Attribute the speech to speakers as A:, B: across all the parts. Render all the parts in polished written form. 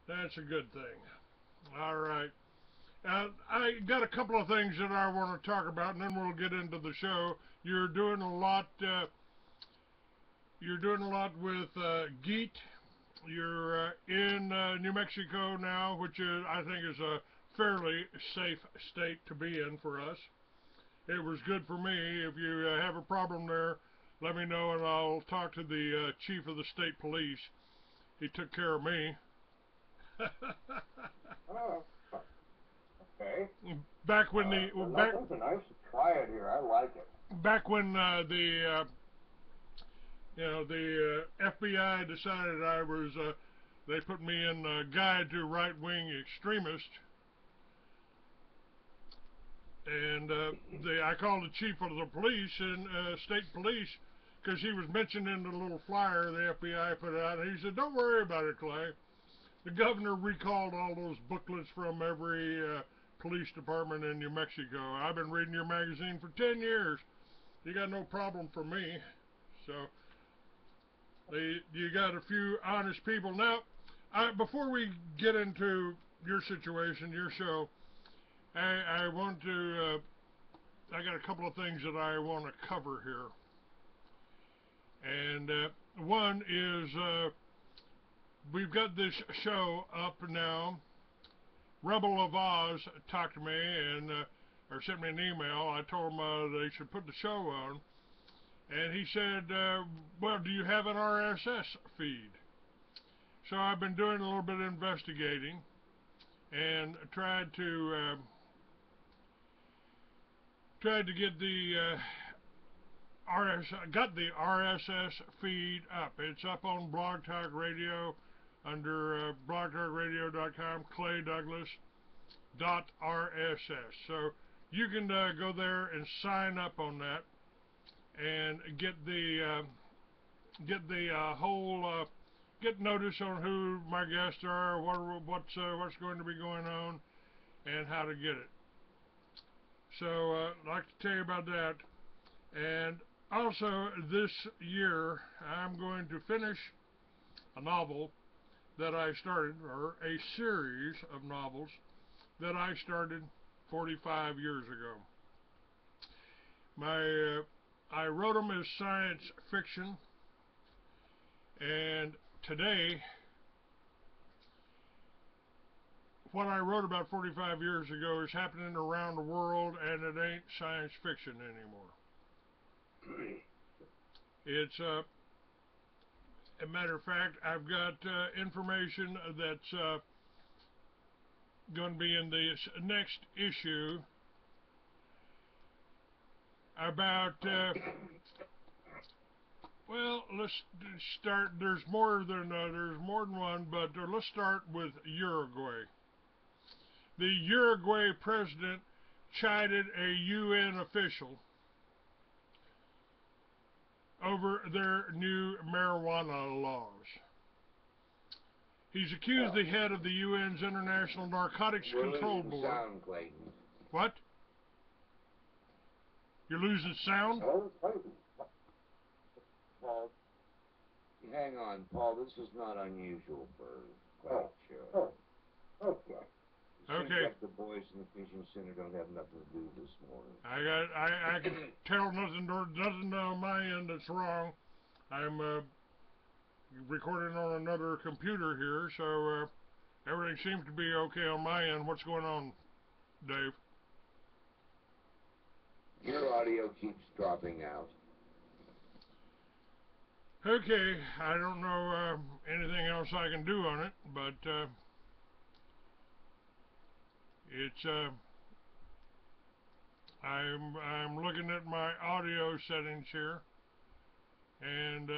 A: That's a good thing. All right. I got a couple of things that I want to talk about, and then we'll get into the show. You're doing a lot. You're doing a lot with Geet. You're in New Mexico now, which I think is a fairly safe state to be in for us. It was good for me. If you have a problem there, let me know, and I'll talk to the chief of the state police. He took care of me.
B: Oh, okay.
A: back when the
B: Well,
A: back
B: nothing's a nice to try it here. I like it.
A: back when the FBI decided I was they put me in guide to right wing extremist, and I called the chief of the police and state police because he was mentioned in the little flyer the FBI put out, and he said, "Don't worry about it, Clay. The governor recalled all those booklets from every police department in New Mexico. I've been reading your magazine for 10 years. You got no problem for me." So you got a few honest people. Now, before we get into your situation, your show, I want to. I got a couple of things that I want to cover here, and one is we've got this show up now. Rebel of Oz talked to me and or sent me an email. I told them they should put the show on, and he said, "Well, do you have an RSS feed?" So I've been doing a little bit of investigating and tried to get the got the RSS feed up. It's up on Blog Talk Radio under blogtalkradio.com, Clay Douglas .rss. So you can go there and sign up on that and get the whole get notice on who my guests are, what's going to be going on, and how to get it. So I'd like to tell you about that. And also this year I'm going to finish a novel that I started, or a series of novels that I started 45 years ago. I wrote them as science fiction, and today what I wrote about 45 years ago is happening around the world, and it ain't science fiction anymore. It's a matter of fact, I've got information that's going to be in this next issue about well, let's start. There's more than one, but let's start with Uruguay. The Uruguay president chided a UN official over their new marijuana laws. He's accused the head of the UN's International Narcotics Control Board.
B: Sound, Clayton.
A: What? You're losing sound?
B: Oh, Clayton. Paul, hang on, Paul. This is not unusual for Clayton show. Okay. Seems
A: Okay.
B: like the boys in the fishing center don't have nothing to do this morning.
A: I can tell nothing on my end that's wrong. I'm recording on another computer here, so everything seems to be okay on my end. What's going on, Dave?
B: Your audio keeps dropping out.
A: Okay, I don't know anything else I can do on it, but it's I'm looking at my audio settings here, and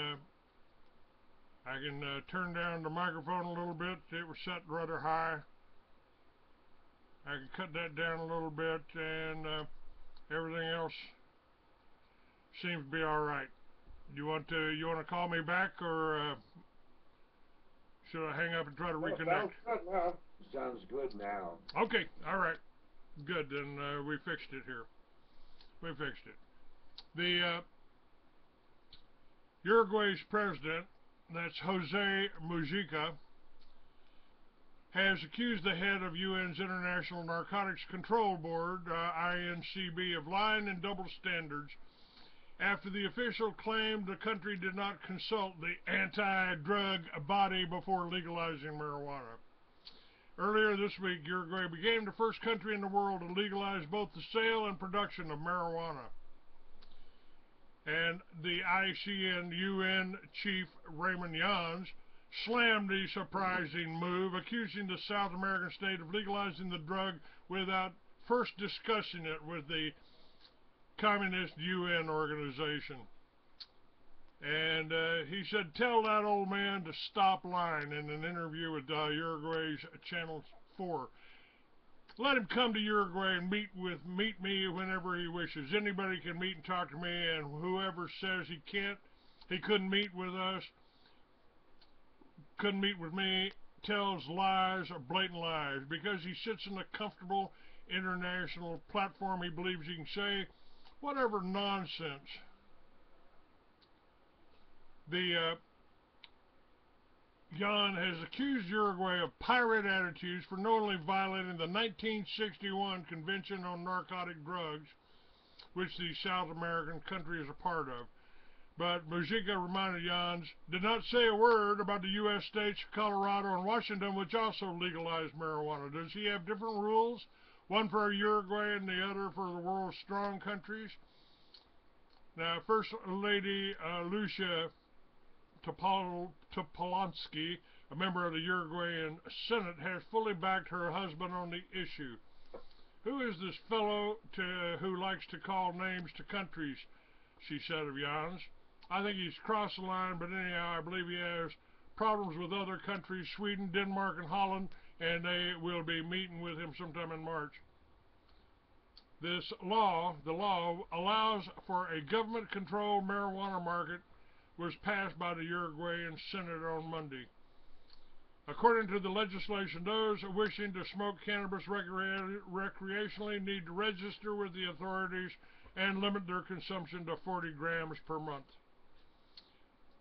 A: I can turn down the microphone a little bit. It was set rather high. I can cut that down a little bit, and everything else seems to be all right. You want to call me back, or should I hang up and try to reconnect?
B: Sounds good now. Sounds good now.
A: Okay, all right, good. Then we fixed it here. We fixed it. The Uruguay's president, that's Jose Mujica, has accused the head of UN's International Narcotics Control Board, INCB, of lying and double standards after the official claimed the country did not consult the anti-drug body before legalizing marijuana. Earlier this week, Uruguay became the first country in the world to legalize both the sale and production of marijuana. And the ICN-UN chief, Raymond Jans, slammed the surprising move, accusing the South American state of legalizing the drug without first discussing it with the Communist UN organization. And he said, tell that old man to stop lying in an interview with Uruguay's Channel 4. Let him come to Uruguay and meet me whenever he wishes. Anybody can meet and talk to me, and whoever says he couldn't meet with us, couldn't meet with me, tells lies or blatant lies. Because he sits in a comfortable international platform, he believes he can say whatever nonsense. Jan has accused Uruguay of pirate attitudes for knowingly violating the 1961 Convention on Narcotic Drugs, which the South American country is a part of. But Mujica reminded Jans did not say a word about the U.S. states Colorado and Washington, which also legalized marijuana. Does he have different rules? One for Uruguay and the other for the world's strong countries? Now, First Lady Lucia Topolansky, a member of the Uruguayan Senate, has fully backed her husband on the issue. Who is this fellow who likes to call names to countries, she said of Jans. I think he's crossed the line, but anyhow, I believe he has problems with other countries, Sweden, Denmark, and Holland, and they will be meeting with him sometime in March. The law allows for a government-controlled marijuana market, was passed by the Uruguayan Senate on Monday. According to the legislation, those wishing to smoke cannabis recreationally need to register with the authorities and limit their consumption to 40 grams per month.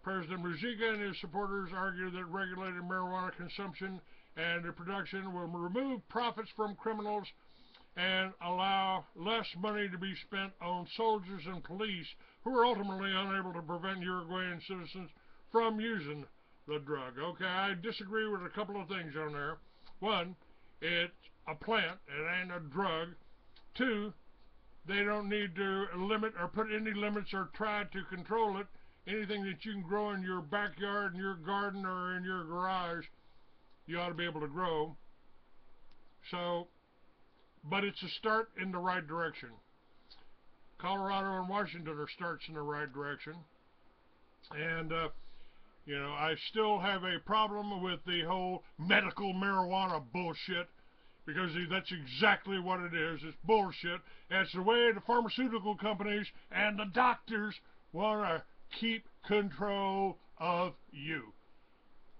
A: President Mujica and his supporters argue that regulating marijuana consumption and production will remove profits from criminals and allow less money to be spent on soldiers and police who are ultimately unable to prevent Uruguayan citizens from using the drug. Okay, I disagree with a couple of things on there. One, it's a plant, it ain't a drug. Two, they don't need to limit or put any limits or try to control it. Anything that you can grow in your backyard, in your garden, or in your garage, you ought to be able to grow. So, but it's a start in the right direction. Colorado and Washington are starts in the right direction. And, you know, I still have a problem with the whole medical marijuana bullshit, because that's exactly what it is. It's bullshit. It's the way the pharmaceutical companies and the doctors want to keep control of you.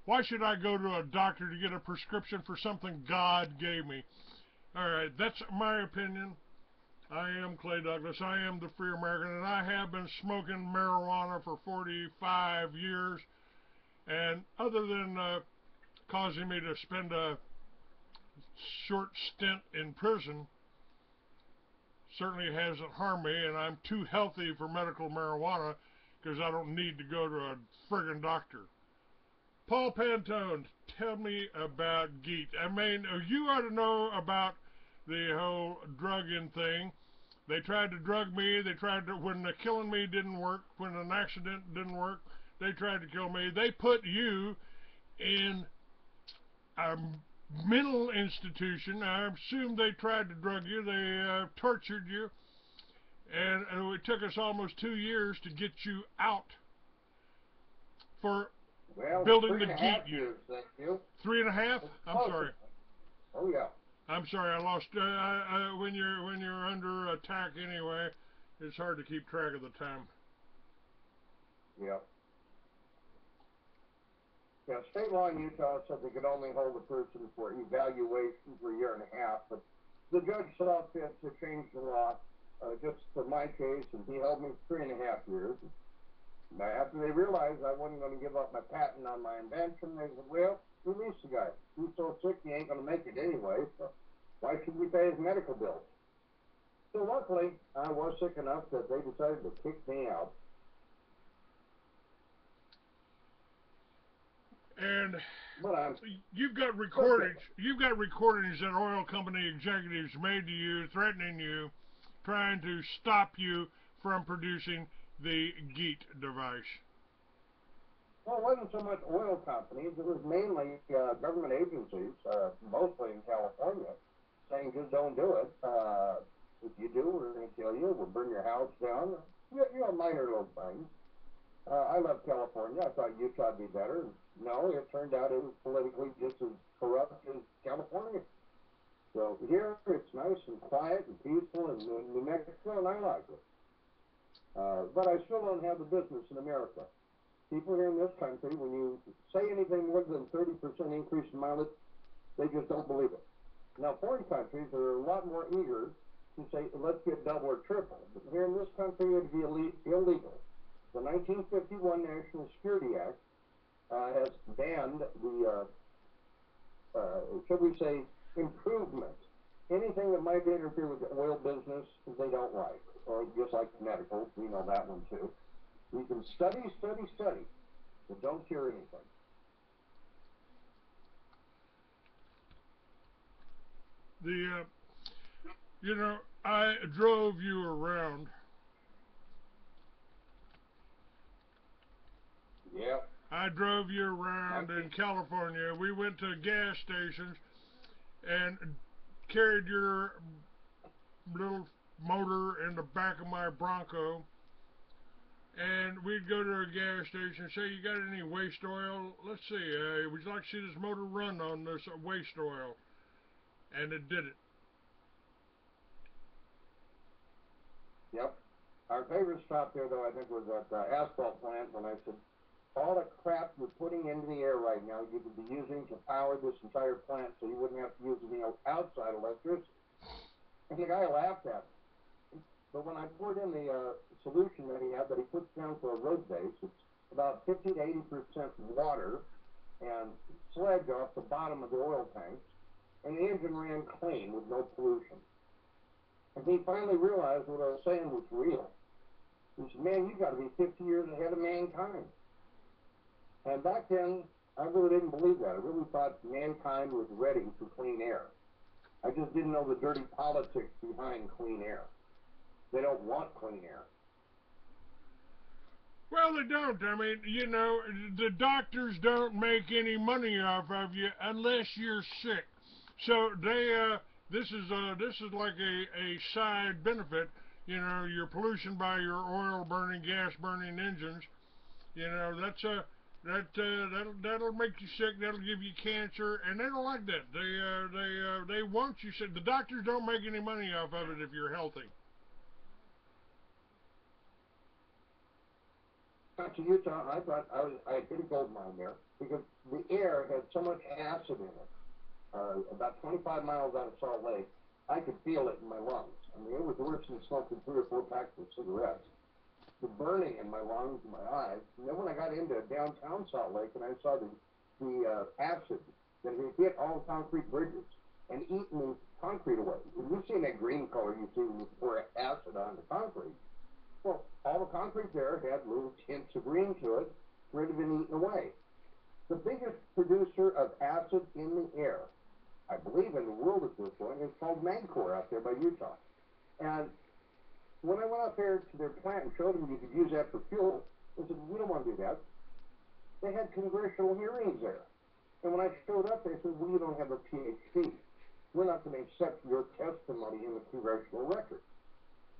A: Why should I go to a doctor to get a prescription for something God gave me? Alright, that's my opinion. I am Clay Douglas. I am the Free American, and I have been smoking marijuana for 45 years. And other than causing me to spend a short stint in prison, certainly hasn't harmed me, and I'm too healthy for medical marijuana because I don't need to go to a friggin' doctor. Paul Pantone, tell me about Geet. I mean, you ought to know about the whole drugging thing. They tried to drug me. They tried to, when the killing me didn't work, when an accident didn't work, they tried to kill me. They put you in a mental institution. I assume they tried to drug you. They tortured you. And it took us almost 2 years to get you out for building the Geet unit.
B: Thank you.
A: 3.5? I'm sorry.
B: Oh yeah.
A: I'm sorry, I lost. When you're under attack anyway, it's hard to keep track of the time.
B: Yep. Yeah, state law in Utah said they could only hold a person for evaluation for 1.5 years, but the judge saw fit to change the law just for my case, and he held me 3.5 years. After they realized I wasn't going to give up my patent on my invention, they said, well, release the guy. He's so sick he ain't going to make it anyway, so why should we pay his medical bills? So luckily, I was sick enough that they decided to kick me out.
A: And
B: But I'm
A: you've got recordings. You've got recordings that oil company executives made to you, threatening you, trying to stop you from producing the Geet device.
B: Well, it wasn't so much oil companies. It was mainly government agencies, mostly in California, saying just don't do it. If you do, we're going to kill you. We'll burn your house down. Minor little things. I left California. I thought Utah'd be better. No, it turned out it was politically just as corrupt as California. So here it's nice and quiet and peaceful in New Mexico, and I like it. But I still don't have the business in America. People here in this country, when you say anything more than 30% increase in mileage, they just don't believe it. Now, foreign countries are a lot more eager to say, let's get double or triple. But here in this country, it would be illegal. The 1951 National Security Act has banned the, should we say, improvement. Anything that might interfere with the oil business, they don't like. Or just like medical, we know that one too. We can study, but don't cure anything.
A: I drove you around.
B: Yep.
A: I drove you around in California. We went to gas stations and carried your little motor in the back of my Bronco. And we'd go to a gas station and say, you got any waste oil? Let's see, would you like to see this motor run on this waste oil? And it did it.
B: Yep. Our favorite stop there, though, I think, was at the asphalt plant when I said, all the crap you're putting into the air right now, you could be using to power this entire plant so you wouldn't have to use any outside electricity. And the guy laughed at me. But when I poured in the solution that he had that he puts down for a road base, it's about 50 to 80% water and sludge off the bottom of the oil tanks, and the engine ran clean with no pollution. And he finally realized what I was saying was real. He said, man, you got to be 50 years ahead of mankind. And back then, I really didn't believe that. I really thought mankind was ready for clean air. I just didn't know the dirty politics behind clean air. They don't want clean air.
A: Well, they don't. I mean, the doctors don't make any money off of you unless you're sick. So this is like a side benefit. Your pollution by your oil burning, gas burning engines. That'll make you sick. That'll give you cancer, and they don't like that. They want you sick. The doctors don't make any money off of it if you're healthy.
B: Back to Utah, I thought I had hit a gold mine there because the air had so much acid in it. About 25 miles out of Salt Lake, I could feel it in my lungs. I mean, it was worse than smoking 3 or 4 packs of cigarettes. The burning in my lungs and my eyes. And then when I got into downtown Salt Lake and I saw the acid that had hit all concrete bridges and eaten the concrete away. When you see that green color you see when you pour acid on the concrete, well, all the concrete there had little tints of green to it where it had been eaten away. The biggest producer of acid in the air, I believe in the world at this point, is called Magcor out there by Utah. And when I went out there to their plant and showed them you could use that for fuel, they said, we don't want to do that. They had congressional hearings there. And when I showed up, they said, well, you don't have a PhD. We're not going to accept your testimony in the congressional record.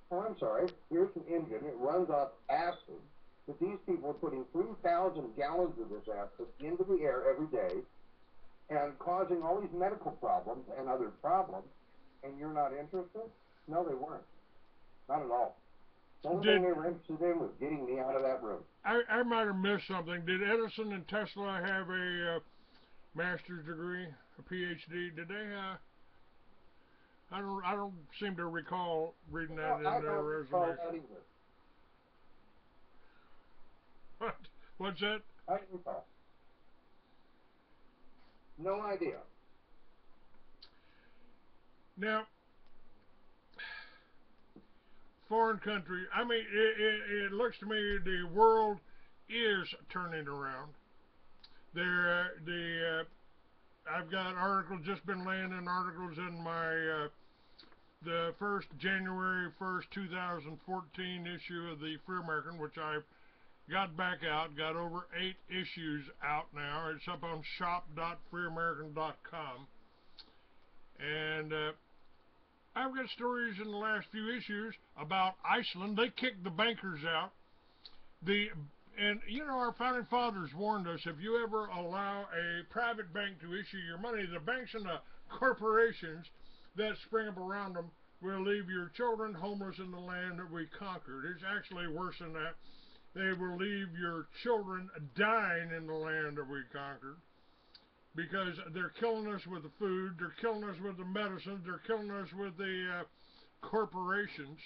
B: Oh, I'm sorry. Here's an engine. It runs off acid. But these people are putting 3,000 gallons of this acid into the air every day and causing all these medical problems and other problems. And you're not interested? No, they weren't. Not at all. The only thing they were interested in was getting me out of that room.
A: I might have missed something. Did Edison and Tesla have a master's degree, a PhD? Did they? I don't seem to recall reading that in their resume.
B: That either.
A: What's that?
B: I don't recall. No idea.
A: Now, foreign country. I mean, it looks to me the world is turning around. I've got articles, just been laying in articles in my the first January 1st, 2014 issue of the Free American, which I've got back out, got over 8 issues out now. It's up on shop.freeamerican.com. And I've got stories in the last few issues about Iceland. They kicked the bankers out. And you know, our founding fathers warned us, if you ever allow a private bank to issue your money, the banks and the corporations that spring up around them will leave your children homeless in the land that we conquered. It's actually worse than that. They will leave your children dying in the land that we conquered, because they're killing us with the food, they're killing us with the medicines, they're killing us with the corporations.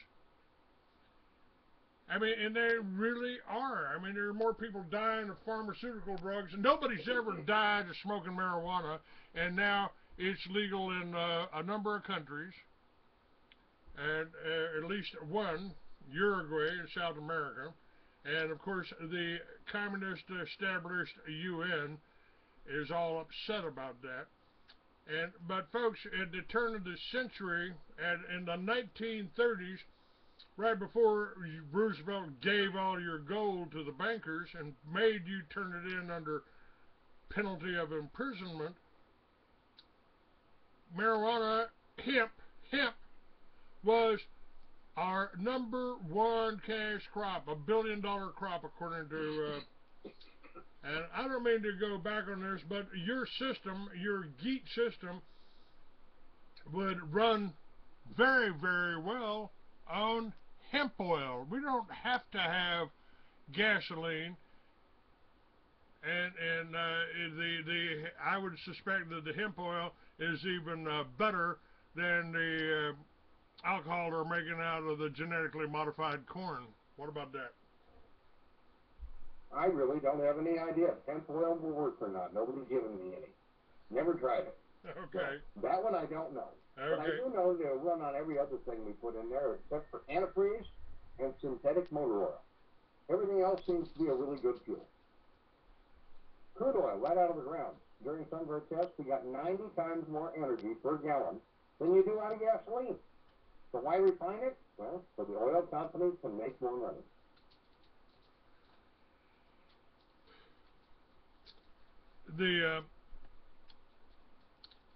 A: I mean, and they really are. I mean, there are more people dying of pharmaceutical drugs, and nobody's ever died of smoking marijuana, and now it's legal in a number of countries, and at least one, Uruguay in South America, and of course the communist established UN is all upset about that. But folks, at the turn of the century, and in the 1930s, right before Roosevelt gave all your gold to the bankers and made you turn it in under penalty of imprisonment, marijuana, hemp was our #1 cash crop, $1 billion crop, according to and I don't mean to go back on this, but your system, your Geet system, would run very, very well on hemp oil. We don't have to have gasoline, and I would suspect that the hemp oil is even better than the alcohol they're making out of the genetically modified corn. What about that?
B: I really don't have any idea if hemp oil will work or not. Nobody's given me any. Never tried it.
A: Okay.
B: So that one I don't know.
A: Okay.
B: But I do know they'll run on every other thing we put in there except for antifreeze and synthetic motor oil. Everything else seems to be a really good fuel. Crude oil, right out of the ground. During some of our tests, we got 90 times more energy per gallon than you do out of gasoline. So why refine it? Well, so the oil companies can make more money.
A: The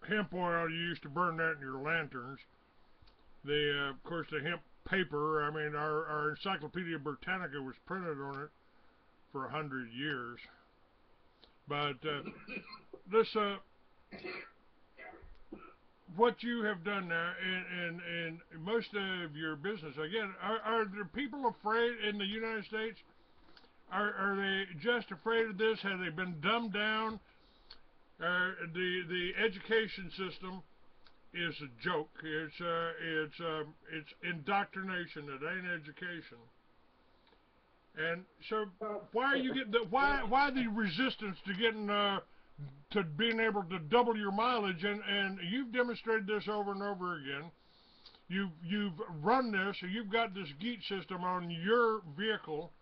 A: hemp oil, you used to burn that in your lanterns. Of course, the hemp paper, I mean, our Encyclopedia Britannica was printed on it for 100 years. But this, what you have done now in most of your business, again, are there people afraid in the United States? Are they just afraid of this? Have they been dumbed down? The education system is a joke. It's indoctrination. It ain't education. And so, why are you getting why the resistance to getting to being able to double your mileage? And you've demonstrated this over and over again. You've run this. So you've got this Geet system on your vehicle.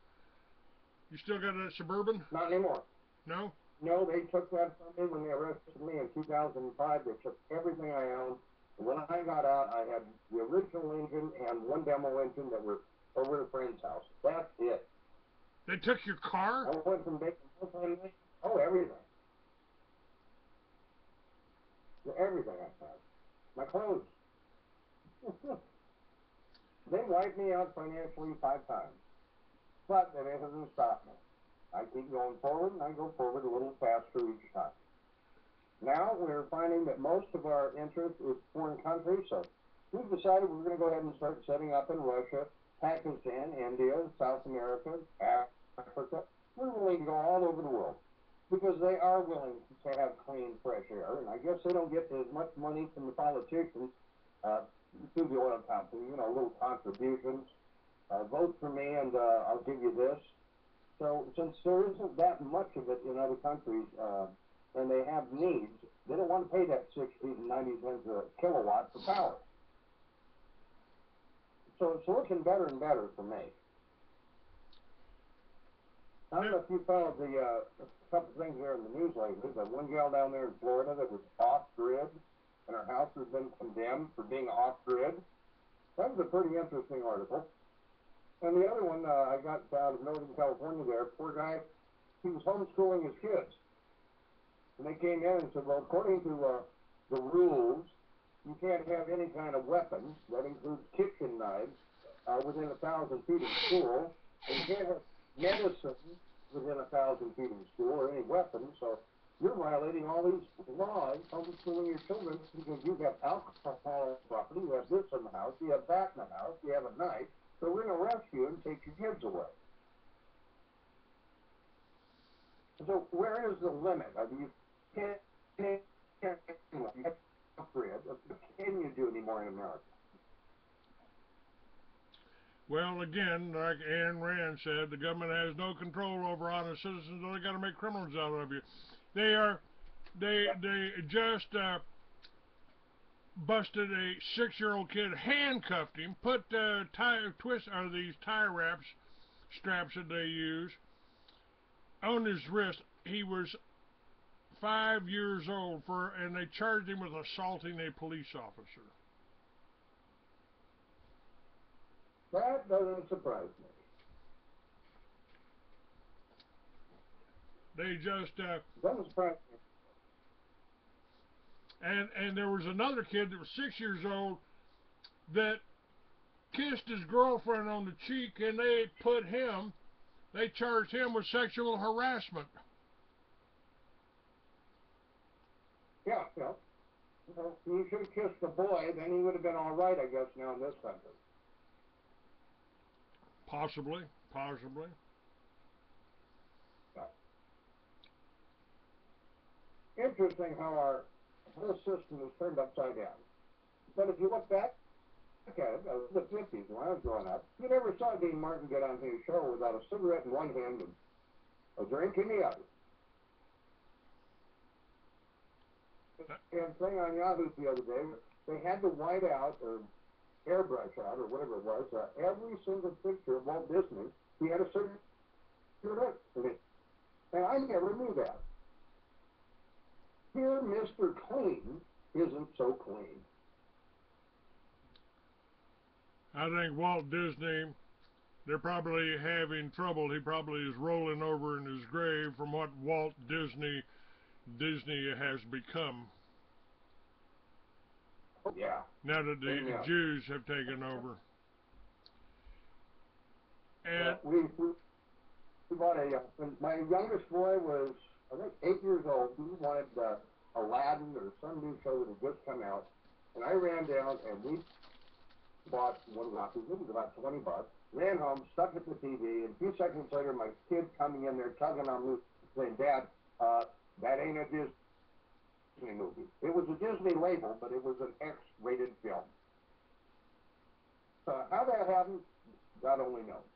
A: You still got that Suburban?
B: Not anymore.
A: No?
B: No, they took that from me when they arrested me in 2005. They took everything I owned. And when I got out, I had the original engine and one demo engine that were over at a friend's house. That's it.
A: They took your car?
B: I went from making everything. Everything I had. My clothes. They wiped me out financially 5 times. But that hasn't stopped me. I keep going forward, and I go forward a little faster each time. Now we're finding that most of our interest is foreign countries, so we've decided we're going to go ahead and start setting up in Russia, Pakistan, India, South America, Africa. We're willing to go all over the world because they are willing to have clean, fresh air. And I guess they don't get as much money from the politicians through the oil company, little contributions. Vote for me and I'll give you this. So since there isn't that much of it in other countries, and they have needs, they don't want to pay that 60 to 90 cents a kilowatt for power. So it's looking better and better for me. I don't know if you followed a couple things there in the news lately. There's one gal down there in Florida that was off-grid, and her house has been condemned for being off-grid. That was a pretty interesting article. And the other one I got out of Northern California there, poor guy, he was homeschooling his kids. And they came in and said, well, according to the rules, you can't have any kind of weapons, that includes kitchen knives, within 1,000 feet of school. And you can't have medicine within 1,000 feet of school or any weapons. So you're violating all these laws, homeschooling your children, because you have alcohol property, you have this in the house, you have that in the house, you have a knife. So we're going to arrest you and take your kids away. So where is the limit? I mean, you can't what can you do anymore in America?
A: Well, again, like Ayn Rand said, the government has no control over honest citizens, so they got to make criminals out of you. They just busted a 6-year-old kid, handcuffed him, put these tie wraps, straps that they use, on his wrist. He was 5 years old, and they charged him with assaulting a police officer.
B: That doesn't surprise me.
A: They just
B: doesn't surprise me.
A: And there was another kid that was 6 years old that kissed his girlfriend on the cheek, and they charged him with sexual harassment.
B: Yeah. Well, you should have kissed the boy, then he would have been all right, I guess, now in this country.
A: Possibly.
B: Yeah. Interesting how our whole system is turned upside down. But if you look back at it, the 50s, when I was growing up, you never saw Dean Martin get on his show without a cigarette in one hand and a drink in the other. And thing on Yahoo the other day, they had to white out or airbrush out or whatever it was, every single picture of Walt Disney. He had a cigarette in it. And I never knew that. Here, Mr. Clean isn't so clean.
A: I think Walt Disney, they're probably having trouble. He probably is rolling over in his grave from what Walt Disney has become.
B: Oh, yeah.
A: Now that the Jews have taken over. And
B: we bought when my youngest boy was, I think, 8 years old. He wanted Aladdin or some new show that had just come out. And I ran down and we bought one of the it was about $20. Ran home, stuck it to the TV, and a few seconds later, my kid coming in there, tugging on me, saying, "Dad, that ain't a Disney movie." It was a Disney label, but it was an X-rated film. How that happened, God only knows.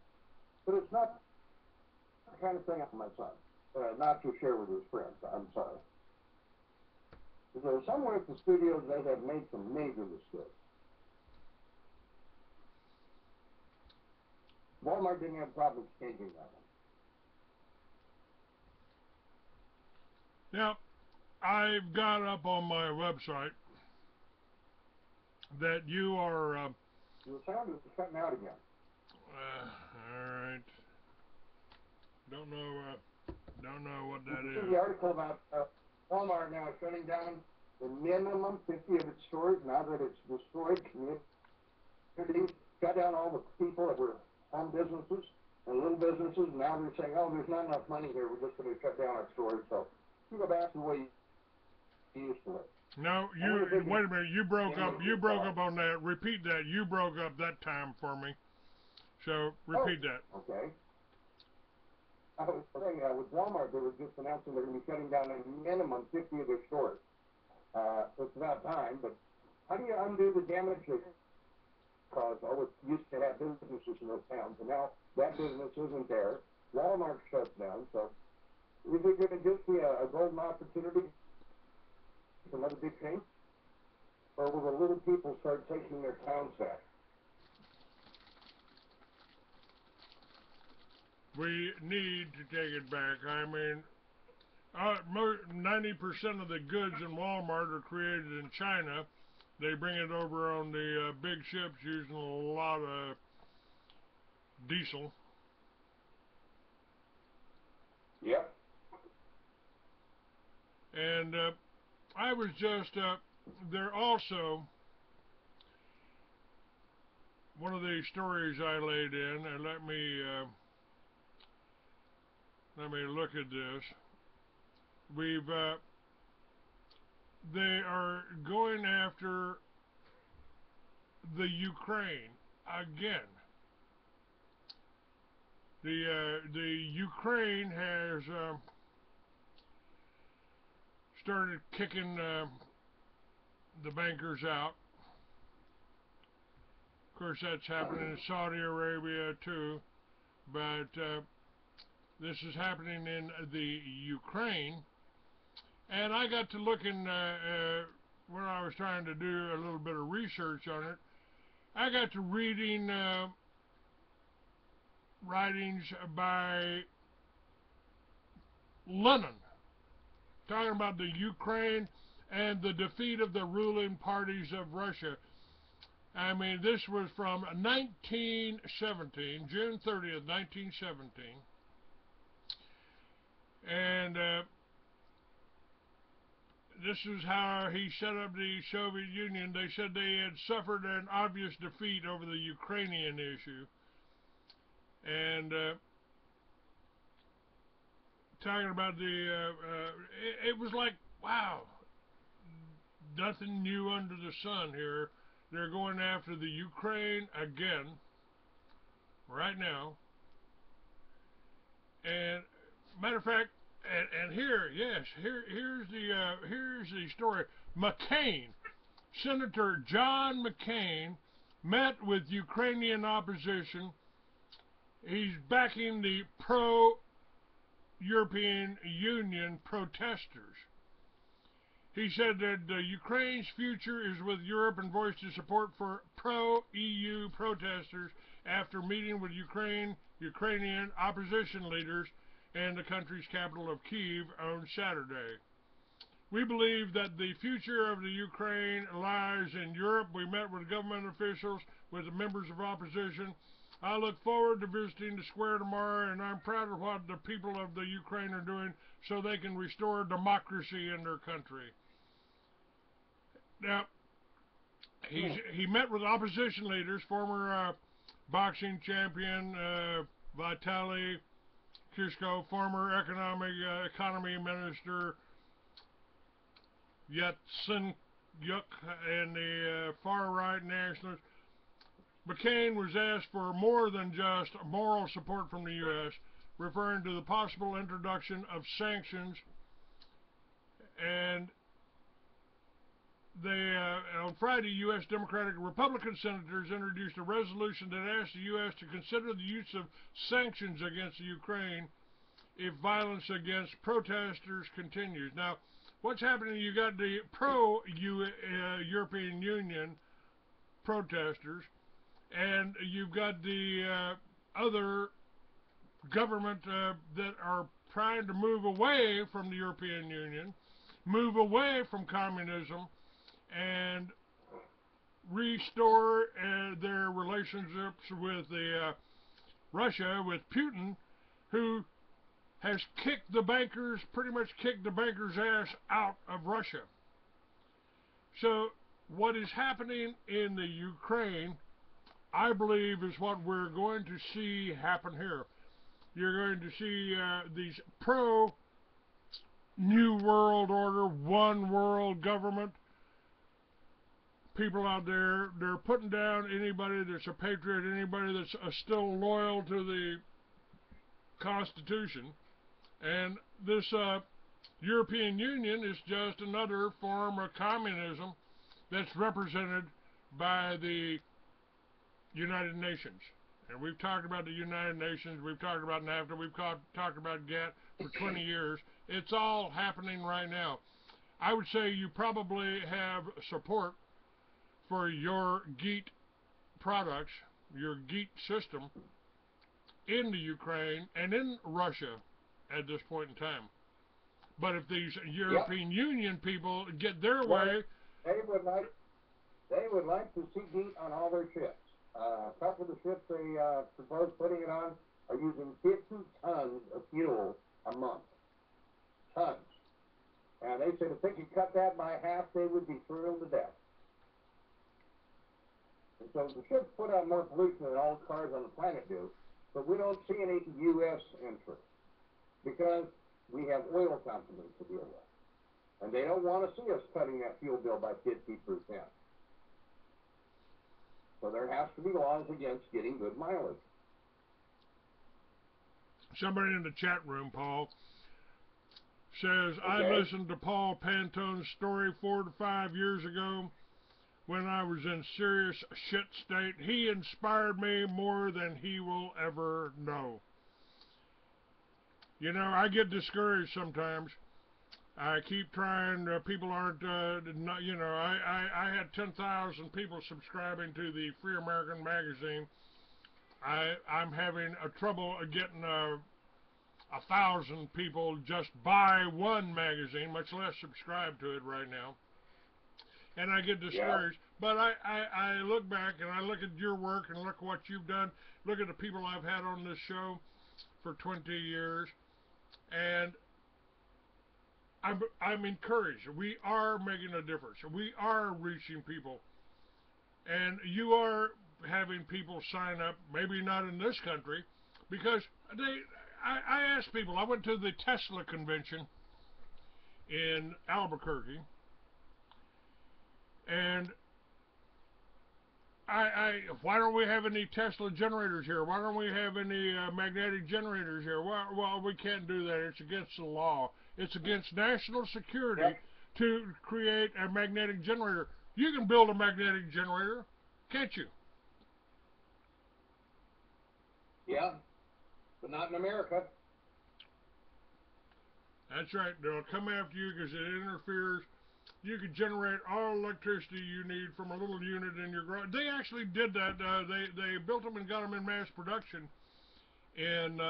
B: But it's not the kind of thing for my son, not to share with his friends. I'm sorry. So somewhere at the studios, they have made some major mistakes. Walmart didn't have problems changing that one.
A: Now, I've got up on my website that you are...
B: the sound is cutting out again.
A: All right. Don't know what that is.
B: See the article about Walmart now shutting down the minimum 50 of its stores now that it's destroyed communities, shut down all the people that were home businesses and little businesses. Now they're saying, oh, there's not enough money here. We're just going to shut down our stores. So you go back to the way you used to live.
A: No, wait a minute. You broke up. You broke up on that. Repeat that. You broke up that time for me. So repeat that.
B: Okay. I was saying with Walmart, they were just announcing they're going to be shutting down a minimum 50 of their stores. It's about time, but how do you undo the damage they caused? Oh, it used to have businesses in those towns, and now that business isn't there. Walmart shuts down, so Is it going to just be a golden opportunity, another big change? Or will the little people start taking their towns back?
A: We need to take it back. I mean, 90% of the goods in Walmart are created in China. They bring it over on the big ships using a lot of diesel.
B: Yep.
A: And I was just, there also, one of the stories I laid in, and let me look at this. They are going after the Ukraine again. The Ukraine has started kicking the bankers out. Of course, that's happening in Saudi Arabia too, but this is happening in the Ukraine. And I got to looking when I was trying to do a little bit of research on it. I got to reading writings by Lenin, talking about the Ukraine and the defeat of the ruling parties of Russia. I mean, this was from 1917, June 30th, 1917. And this is how he set up the Soviet Union. They said they had suffered an obvious defeat over the Ukrainian issue. And talking about the, it was like, wow, nothing new under the sun here. They're going after the Ukraine again, right now. And matter of fact, and here, yes, here's the story. McCain, Senator John McCain, met with Ukrainian opposition. He's backing the pro-European Union protesters. He said that Ukraine's future is with Europe and voiced his support for pro-EU protesters after meeting with Ukrainian opposition leaders in the country's capital of Kyiv on Saturday. We believe that the future of the Ukraine lies in Europe. We met with government officials, with the members of opposition. I look forward to visiting the square tomorrow, and I'm proud of what the people of the Ukraine are doing so they can restore democracy in their country. Now, he met with opposition leaders, former boxing champion Vitaly Klitschko, former economy minister Yatsenyuk, and the far-right nationalists. McCain was asked for more than just moral support from the U.S., referring to the possible introduction of sanctions. And on Friday, U.S. Democratic and Republican senators introduced a resolution that asked the U.S. to consider the use of sanctions against Ukraine if violence against protesters continues. Now, what's happening? You got the pro-European Union protesters, and you've got the other government that are trying to move away from the European Union, move away from communism, and restore their relationships with Russia, with Putin, who has kicked the bankers, pretty much kicked the bankers' ass out of Russia. So what is happening in the Ukraine, I believe, is what we're going to see happen here. You're going to see these pro-New World Order, one world government people out there. They're putting down anybody that's a patriot, anybody that's still loyal to the Constitution. And this European Union is just another form of communism that's represented by the United Nations. And we've talked about the United Nations, we've talked about NAFTA, we've talked about GATT, for 20 years. It's all happening right now. I would say you probably have support for your Geet products, your Geet system, in the Ukraine and in Russia at this point in time. But if these European Union people get their way,
B: they would like to see Geet on all their ships. A couple of the ships they propose putting it on are using 50 tons of fuel a month. Tons. And they said if they could cut that by half, they would be thrilled to death. And so the ships put out more pollution than all cars on the planet do, but we don't see any U.S. interest because we have oil companies to deal with. And they don't want to see us cutting that fuel bill by 50%. So there has to be laws against getting good mileage.
A: Somebody in the chat room, Paul, says,
B: Okay.
A: I listened to Paul Pantone's story 4 to 5 years ago when I was in serious shit state. He inspired me more than he will ever know. You know, I get discouraged sometimes. I keep trying. People aren't, not, you know, I had 10,000 people subscribing to the Free American magazine. I'm having a trouble getting 1,000 people just buy one magazine, much less subscribe to it right now. And I get discouraged. But I look back and I look at your work and look what you've done. Look at the people I've had on this show for 20 years. And I'm encouraged. We are making a difference. We are reaching people. And you are having people sign up, maybe not in this country, because I asked people, I went to the Tesla convention in Albuquerque, and why don't we have any Tesla generators here? Why don't we have any magnetic generators here? Well, we can't do that. It's against the law. It's against national security to create a magnetic generator. You can build a magnetic generator, can't you?
B: Yeah, but not in America.
A: That's right. They'll come after you because it interferes. You could generate all electricity you need from a little unit in your garage. They actually did that. They built them and got them in mass production in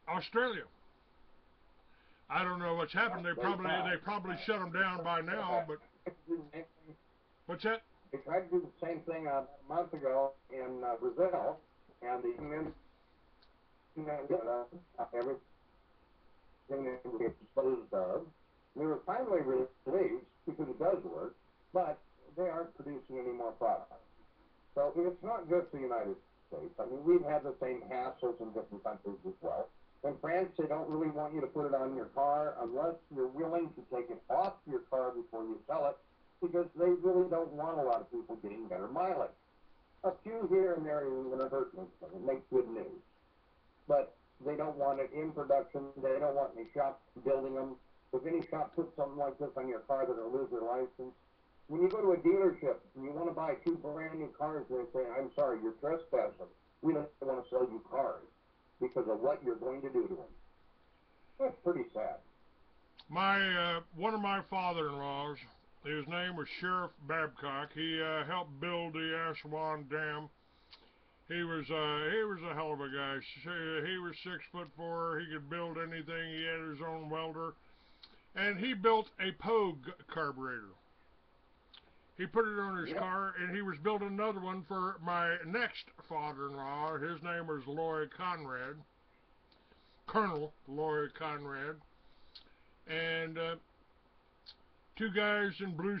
A: Australia. I don't know what's happened. They probably shut them down by now. But what's that?
B: They tried to do the same thing a month ago in Brazil, and the everything that we disposed of. We were finally released because it does work, but they aren't producing any more product. So it's not just the United States. I mean, we've had the same hassles in different countries as well. In France, they don't really want you to put it on your car unless you're willing to take it off your car before you sell it, because they really don't want a lot of people getting better mileage. A few here and there isn't going to hurt anything. It makes good news. But they don't want it in production. They don't want any shops building them. If any shop puts something like this on your car, they're going to lose their license. When you go to a dealership and you want to buy 2 brand new cars, they say, I'm sorry, you're trespassing. We don't want to sell you cars because of what you're going to do to them. That's pretty sad.
A: One of my father-in-laws, his name was Sheriff Babcock. He helped build the Aswan Dam. He was a hell of a guy. He was 6'4". He could build anything. He had his own welder, and he built a Pogue carburetor. He put it on his car, and he was building another one for my next father-in-law. His name was Lloyd Conrad, Colonel Lloyd Conrad, and 2 guys in blue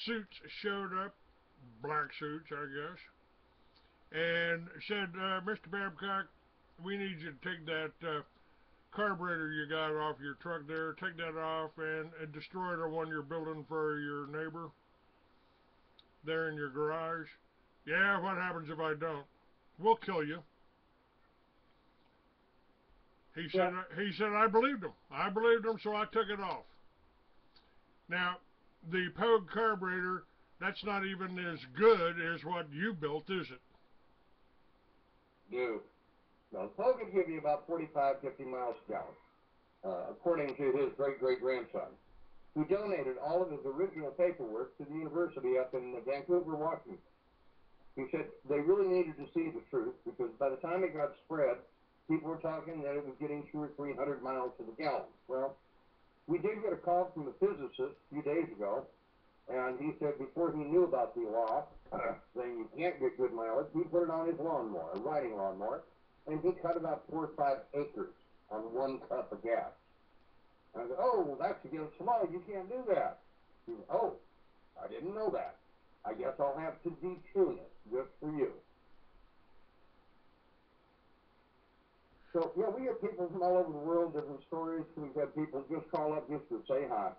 A: suits showed up, black suits, I guess, and said, Mr. Babcock, we need you to take that carburetor you got off your truck there, take that off and destroy the one you're building for your neighbor there in your garage. Yeah, what happens if I don't? We'll kill you. He said, I believed him. I believed him, so I took it off. Now, the Pogue carburetor, that's not even as good as what you built, is it?
B: No. No, Pogue will give you about 45, 50 miles per gallon. according to his great-great-grandson, who donated all of his original paperwork to the university up in Vancouver, Washington. He said they really needed to see the truth because by the time it got spread, people were talking that it was getting 200 or 300 miles to the gallon. Well, we did get a call from the physicist a few days ago, and he said before he knew about the law saying you can't get good mileage, he put it on his lawnmower, a riding lawnmower, and he cut about 4 or 5 acres on 1 cup of gas. And I said, oh, well, that's against the law. You can't do that. He said, oh, I didn't know that. I guess I'll have to detune it just for you. So, yeah, we have people from all over the world, different stories. We've had people just call up just to say hi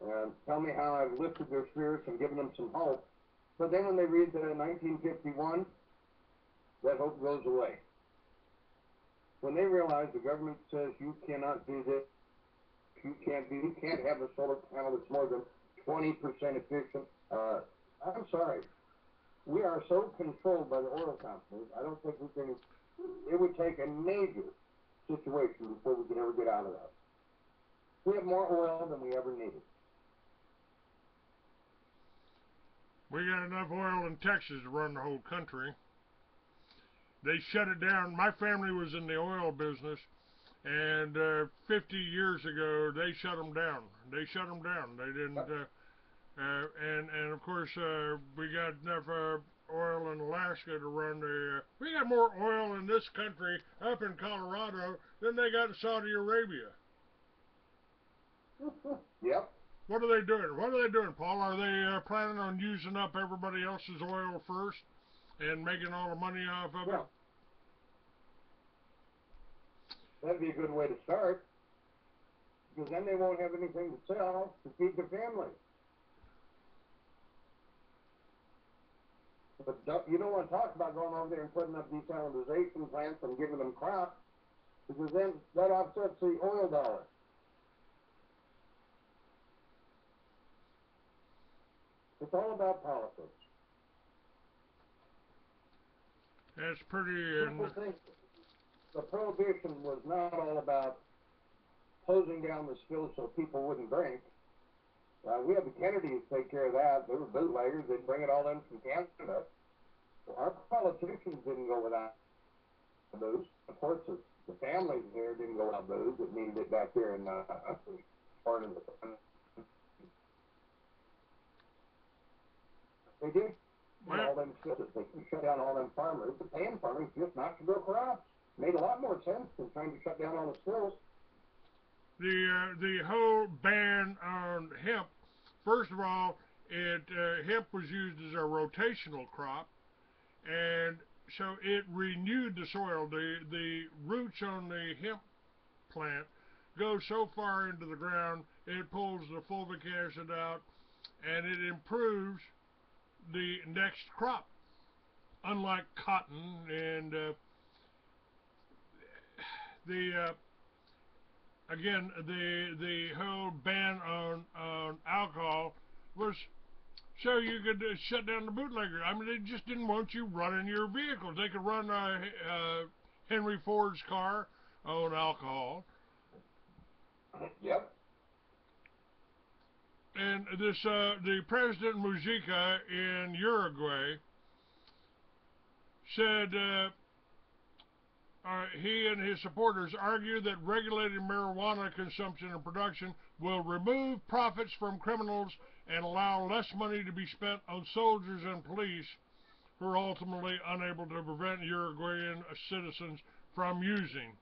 B: and tell me how I've lifted their spirits and given them some hope. But then when they read the 1951, that hope goes away. When they realize the government says you cannot do this, you can't have a solar panel that's more than 20% efficient. I'm sorry. We are so controlled by the oil companies, I don't think we can, it would take a major situation before we can ever get out of that. We have more oil than we ever needed.
A: We got enough oil in Texas to run the whole country. They shut it down. My family was in the oil business, and 50 years ago, they shut them down. They shut them down. They didn't, and of course, we got enough oil in Alaska to run the, we got more oil in this country up in Colorado than they got in Saudi Arabia.
B: Yep.
A: What are they doing? What are they doing, Paul? Are they planning on using up everybody else's oil first and making all the money off of it?
B: That'd be a good way to start, because then they won't have anything to sell to feed their family. But you don't want to talk about going over there and putting up desalinization plants and giving them crops, because then that offsets the oil dollar. It's all about politics.
A: That's pretty.
B: People think the prohibition was not all about closing down the stills so people wouldn't drink. We had the Kennedys take care of that. They were bootleggers. They'd bring it all in from Canada. So our politicians didn't go without booze. Of course, the families there didn't go without booze. It needed it back there in part of the country. They did. All them stills. They shut down all them farmers. The paying farmers just not to grow crops. Made a lot more sense than trying to shut down all the stills.
A: The whole ban on hemp. First of all, hemp was used as a rotational crop, and so it renewed the soil. The roots on the hemp plant go so far into the ground, it pulls the fulvic acid out, and it improves the next crop. Unlike cotton and again, the whole ban on alcohol was so you could shut down the bootlegger. I mean, they just didn't want you running your vehicles. They could run Henry Ford's car on alcohol.
B: Yep.
A: And this, the President Mujica in Uruguay said he and his supporters argue that regulating marijuana consumption and production will remove profits from criminals and allow less money to be spent on soldiers and police who are ultimately unable to prevent Uruguayan citizens from using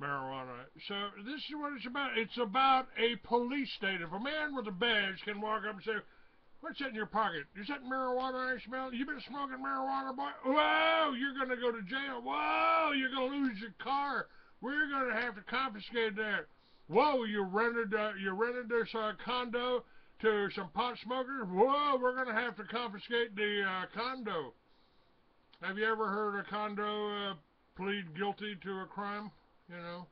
A: marijuana. So this is what it's about. It's about a police state. If a man with a badge can walk up and say, "What's that in your pocket? Is that marijuana I smell? You been smoking marijuana, boy? Whoa, you're going to go to jail. Whoa, you're going to lose your car. We're going to have to confiscate that. Whoa, you rented this condo to some pot smokers. Whoa, we're going to have to confiscate the condo." Have you ever heard a condo plead guilty to a crime? You know,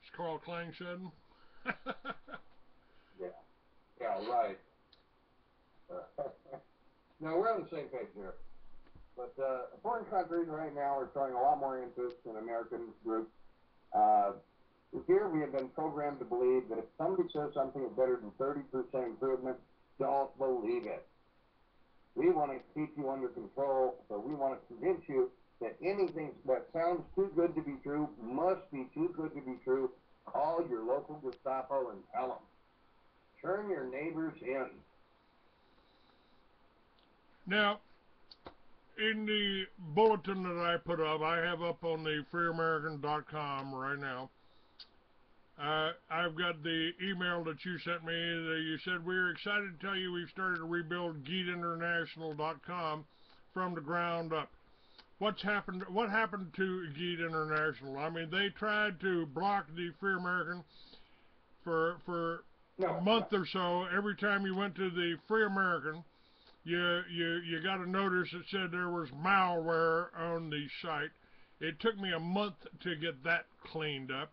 A: it's called clang shedding.
B: Yeah, right. No, we're on the same page here. But foreign countries right now are showing a lot more interest in American groups Uh, Here we have been programmed to believe that if somebody says something is better than 30% improvement, don't believe it. We want to keep you under control, so we want to convince you that anything that sounds too good to be true must be too good to be true. Call your local Gestapo and tell them. Turn your neighbors in.
A: Now, in the bulletin that I put up, I have up on the freeamerican.com right now. I've got the email that you sent me. You said, we're excited to tell you we've started to rebuild GeetInternational.com from the ground up. What happened to Geet International? I mean, they tried to block the Free American for a month or so. Every time you went to the Free American, you got a notice that said there was malware on the site. It took me a month to get that cleaned up,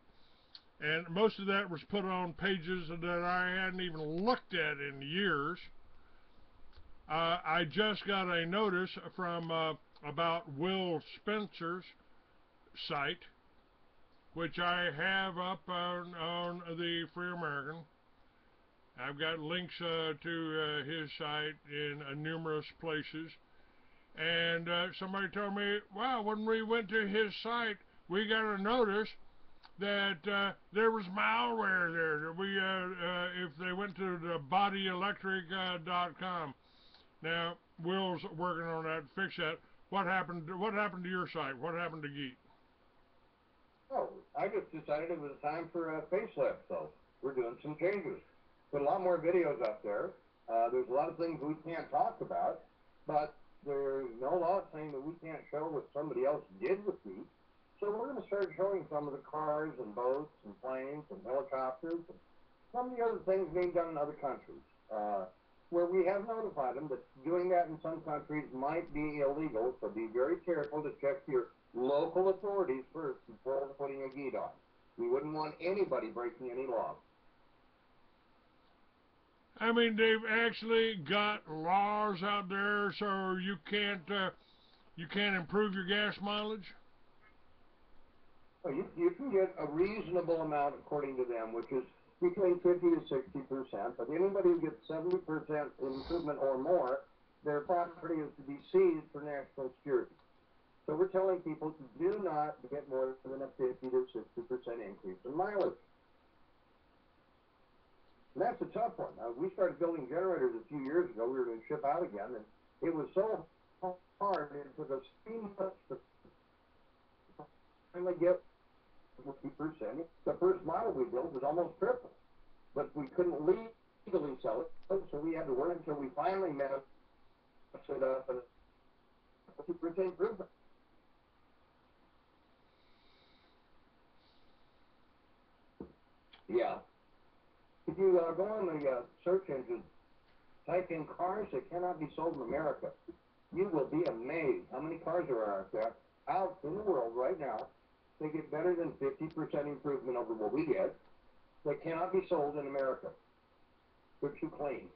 A: and most of that was put on pages that I hadn't even looked at in years. I just got a notice from about Will Spencer's site, which I have up on the Free American. I've got links to his site in numerous places. And somebody told me, wow, when we went to his site, we got a notice that there was malware there. If they went to the bodyelectric.com. Now, Will's working on that to fix that. What happened to your site? What happened to Geet?
B: Oh, I just decided it was time for a facelift, so we're doing some changes. Put a lot more videos up there. There's a lot of things we can't talk about, but there's no law saying that we can't show what somebody else did with Geet. So we're going to start showing some of the cars and boats and planes and helicopters and some of the other things being done in other countries, where we have notified them that doing that in some countries might be illegal, so be very careful to check your local authorities first before putting a Geet on. We wouldn't want anybody breaking any laws.
A: I mean, they've actually got laws out there, so you can't improve your gas mileage.
B: Well, you can get a reasonable amount according to them, which is between 50 to 60%. But anybody who gets 70% improvement or more, their property is to be seized for national security. So we're telling people do not get more than a 50 to 60% increase in mileage. And that's a tough one. We started building generators a few years ago. We were going to ship out again, and it was so hard. It took us 3 months to finally get 50%. The first model we built was almost triple, but we couldn't legally sell it, so we had to wait until we finally met it up and 50% improvement. Yeah. If you go on the search engine, type in cars that cannot be sold in America, you will be amazed how many cars there are out in the world right now. They get better than 50% improvement over what we get. They cannot be sold in America. They're too clean.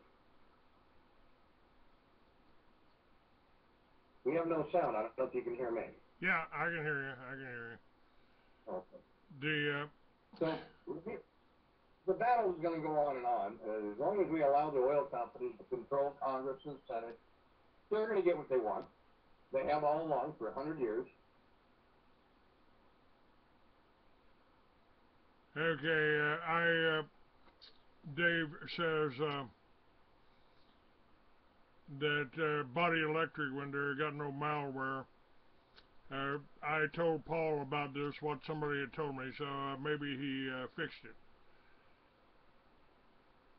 B: We have no sound. I don't know if you can hear me.
A: Yeah, I can hear you. Okay.
B: So the battle is going to go on and on. As long as we allow the oil companies to control Congress and Senate, they're going to get what they want. They have all along for 100 years.
A: Okay, Dave says that Body Electric, when they got no malware, I told Paul about this, what somebody had told me, so maybe he fixed it.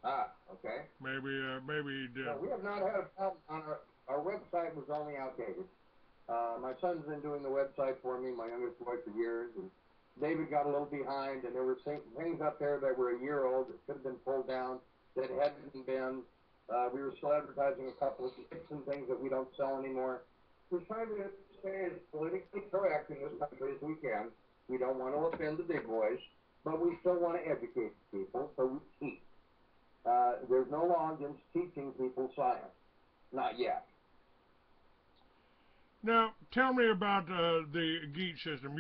B: Ah, okay.
A: Maybe he did.
B: No, we have not had a problem on our website was only outdated. My son's been doing the website for me, my youngest boy, for years, and David got a little behind, and there were things up there that were a year old that should have been pulled down that hadn't been. We were still advertising a couple of sticks and things that we don't sell anymore. We're trying to stay as politically correct in this country as we can. We don't want to offend the big boys, but we still want to educate people, so we teach. There's no law against teaching people science. Not yet.
A: Now, tell me about the Geet system.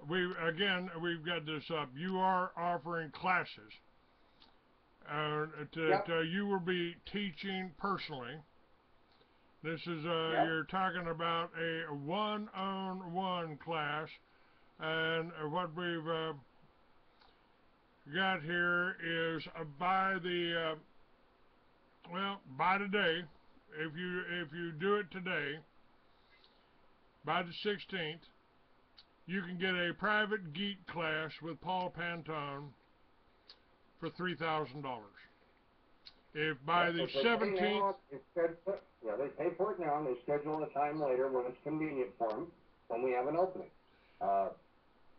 A: we've got this up. You are offering classes that
B: Yep.
A: you will be teaching personally. This is
B: Yep.
A: you're talking about a one-on-one class, and what we've got here is by today. If you do it today, by the 16th, you can get a private Geet class with Paul Pantone for $3,000. If by
B: Yep.
A: the
B: If they pay
A: 17th,
B: now, they pay for it now, and they schedule a time later when it's convenient for them, when we have an opening. Uh,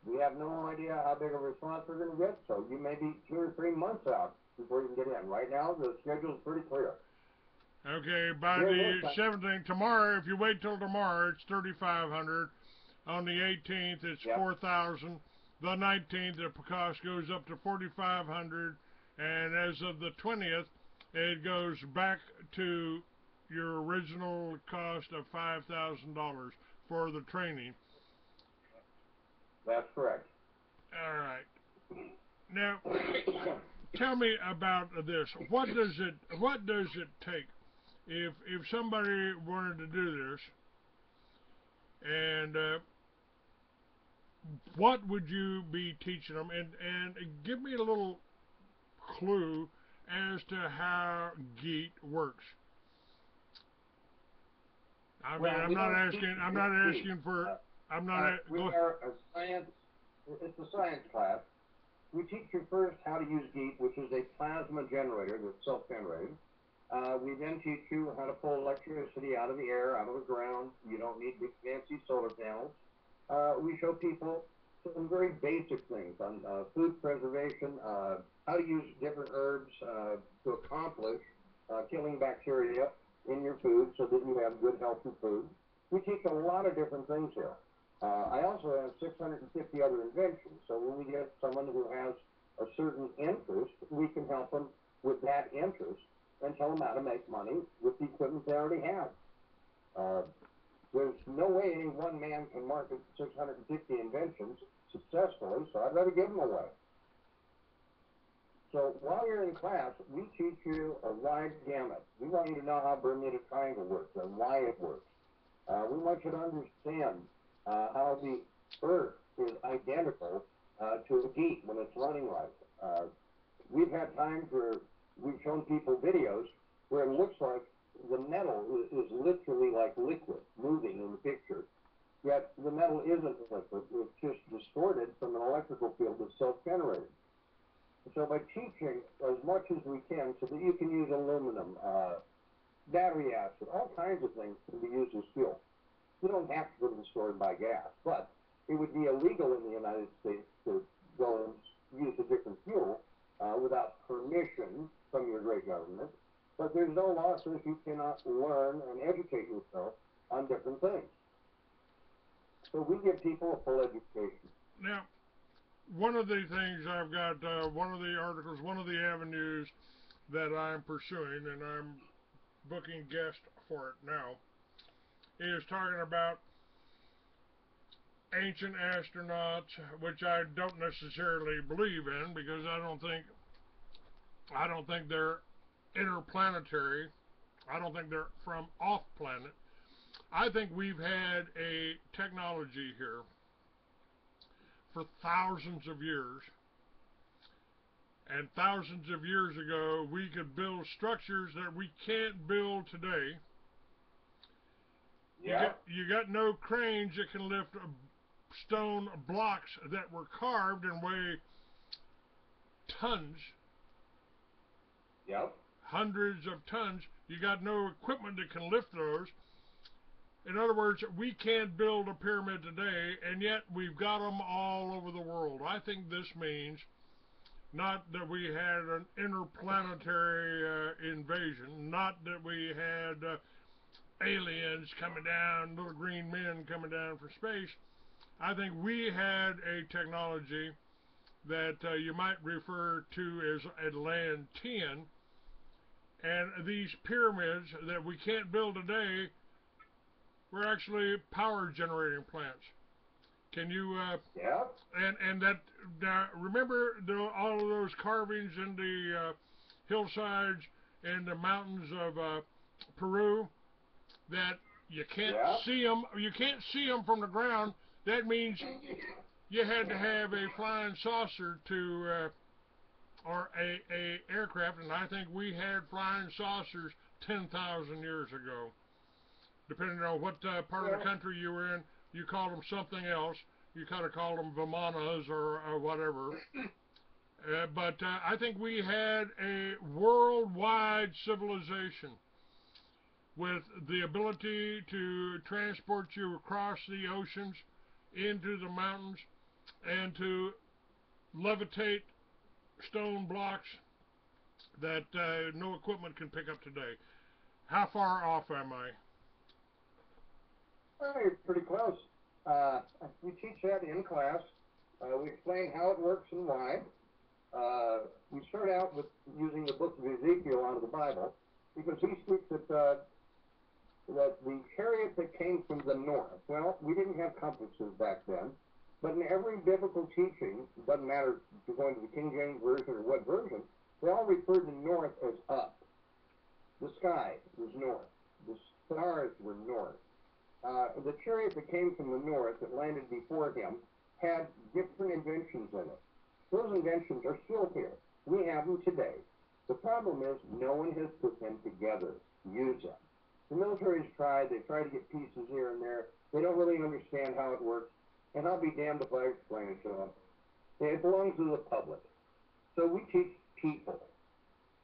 B: we have no idea how big a response we're going to get, so you may be 2 or 3 months out before you can get in. Right now, the schedule is pretty clear.
A: okay, by
B: During
A: the
B: this time,
A: 17th, tomorrow, if you wait till tomorrow, it's 3,500. On the 18th, it's
B: yep.
A: 4,000. The 19th, the cost goes up to 4,500, and as of the 20th, it goes back to your original cost of $5,000 for the training.
B: That's correct.
A: All right. Now, tell me about this. What does it take if somebody wanted to do this, and what would you be teaching them? And give me a little clue as to how Geet works. I mean,
B: Well,
A: I'm
B: we
A: not
B: don't teach
A: asking. I'm
B: you
A: not
B: just
A: asking for. I'm not.
B: we are a science. It's a science class. We teach you first how to use Geet, which is a plasma generator that's self-generated. We then teach you how to pull electricity out of the air, out of the ground. You don't need big fancy solar panels. We show people some very basic things on food preservation, how to use different herbs to accomplish killing bacteria in your food so that you have good, healthy food. We teach a lot of different things here. I also have 650 other inventions, so when we get someone who has a certain interest, we can help them with that interest and tell them how to make money with the equipment they already have. Uh, there's no way any one man can market 650 inventions successfully, so I'd rather give them away. So while you're in class, we teach you a wide gamut. We want you to know how Bermuda Triangle works and why it works. We want you to understand how the Earth is identical to a Geet when it's running right. We've had times where we've shown people videos where it looks like the metal is literally like liquid moving in the picture. Yet the metal isn't liquid, it's just distorted from an electrical field that's self-generated. So by teaching as much as we can so that you can use aluminum, battery acid, all kinds of things can be used as fuel. You don't have to go to the store and buy gas, but it would be illegal in the United States to go and use a different fuel without permission from your great government. But there's no law that says you cannot learn and educate yourself on different things. So we give people a full education.
A: Now, one of the things I've got, one of the articles, one of the avenues that I'm pursuing, and I'm booking guests for it now, is talking about ancient astronauts, which I don't necessarily believe in because I don't think they're interplanetary. I don't think they're from off planet. I think we've had a technology here for thousands of years. And thousands of years ago, we could build structures that we can't build today.
B: Yeah.
A: You got no cranes that can lift stone blocks that were carved and weigh tons,
B: Yep.
A: hundreds of tons. You got no equipment that can lift those. In other words, we can't build a pyramid today, and yet we've got them all over the world. I think this means not that we had an interplanetary invasion, not that we had aliens coming down, little green men coming down from space. I think we had a technology that you might refer to as Atlantean, and these pyramids that we can't build today were actually power generating plants. Can you
B: Yeah.
A: and that remember all of those carvings in the hillsides and the mountains of Peru that you can't
B: Yeah.
A: see them. You can't see them from the ground. That means you had to have a flying saucer to or a aircraft, and I think we had flying saucers 10,000 years ago. Depending on what part of
B: Yeah.
A: the country you were in, you called them something else. You kind of called them Vimanas or whatever. But I think we had a worldwide civilization with the ability to transport you across the oceans, into the mountains, and to levitate stone blocks that no equipment can pick up today. How far off am I?
B: Well, you're pretty close. Uh, we teach that in class. We explain how it works and why. We start out with using the book of Ezekiel out of the Bible because he speaks that the chariot that came from the north, well, we didn't have compasses back then, but in every biblical teaching, it doesn't matter if you're going to the King James Version or what version, they all refer to north as up. The sky was north. The stars were north. The chariot that came from the north that landed before him had different inventions in it. Those inventions are still here. We have them today. The problem is no one has put them together to use them. The military's tried. They try to get pieces here and there. They don't really understand how it works. And I'll be damned if I explain it to them. It belongs to the public. So we teach people,